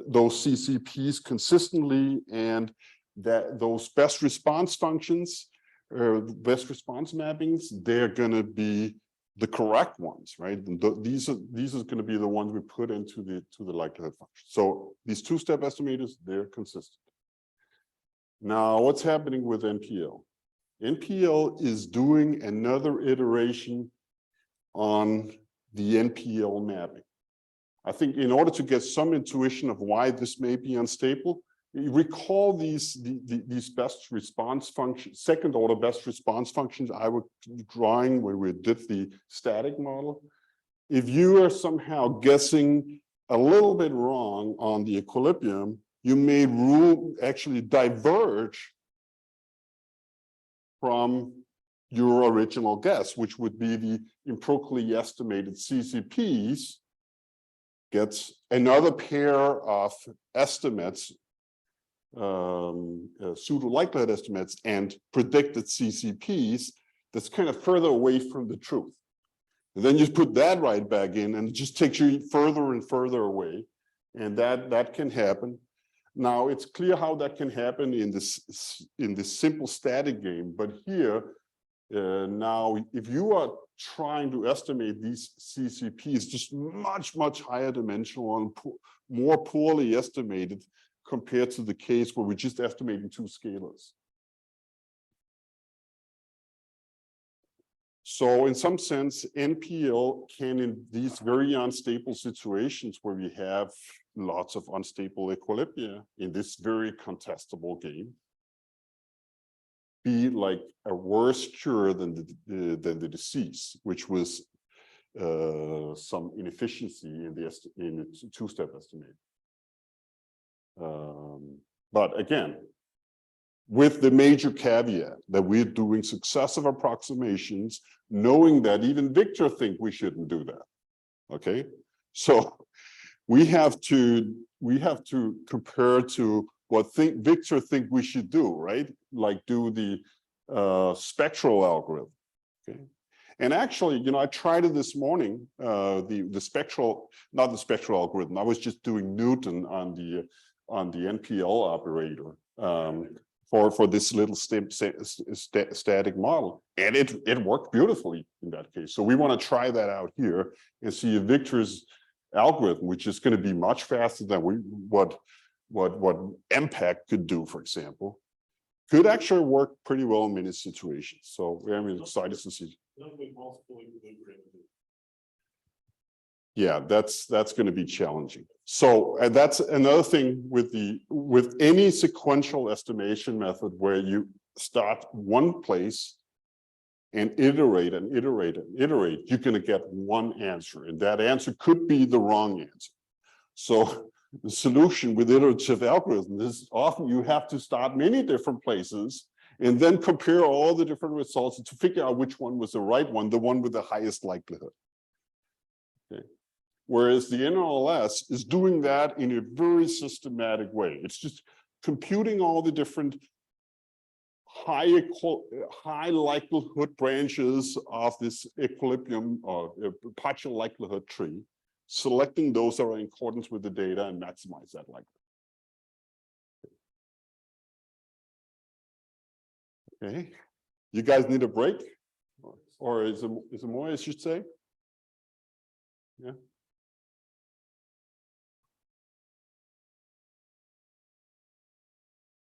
those CCPs consistently, and that those best response functions, best response mappings, they're going to be the correct ones, right? And these are going to be the ones we put into the likelihood function. So these two-step estimators, they're consistent. Now, what's happening with NPL? NPL is doing another iteration on the NPL mapping. I think in order to get some intuition of why this may be unstable, you recall these best response functions, second order best response functions I was drawing when we did the static model. If you are somehow guessing a little bit wrong on the equilibrium, you may actually diverge from your original guess, which would be the improperly estimated CCPs gets another pair of estimates, pseudo likelihood estimates, and predicted CCPs that's kind of further away from the truth. And then you put that right back in, and it just takes you further and further away, and that can happen. Now it's clear how that can happen in this simple static game, but here now if you are trying to estimate these CCPs just much higher dimensional and more poorly estimated compared to the case where we're just estimating two scalars. So in some sense, NPL can, in these very unstable situations where we have lots of unstable equilibria in this very contestable game, be like a worse cure than the disease, which was some inefficiency in the two-step estimate. But again, with the major caveat that we're doing successive approximations, knowing that even Victor think we shouldn't do that. Okay, so we have to compare to what Victor think we should do, right? Like do the spectral algorithm. Okay, and actually, I tried it this morning. The spectral, not the spectral algorithm. I was just doing Newton on the NPL operator. For this little static model, and it worked beautifully in that case. So we want to try that out here and see if Victor's algorithm, which is going to be much faster than what MPAC could do, for example, could actually work pretty well in many situations. So we're excited to see. Yeah, that's going to be challenging. So that's another thing with any sequential estimation method where you start one place and iterate and iterate and iterate, you're going to get one answer, and that answer could be the wrong answer. So the solution with iterative algorithms is often you have to start many different places and then compare all the different results to figure out which one was the right one, the one with the highest likelihood. Okay. Whereas the NLS is doing that in a very systematic way. It's just computing all the different high likelihood branches of this equilibrium or partial likelihood tree, selecting those that are in accordance with the data and maximize that likelihood. Okay, you guys need a break, or is it more, I should say? Yeah.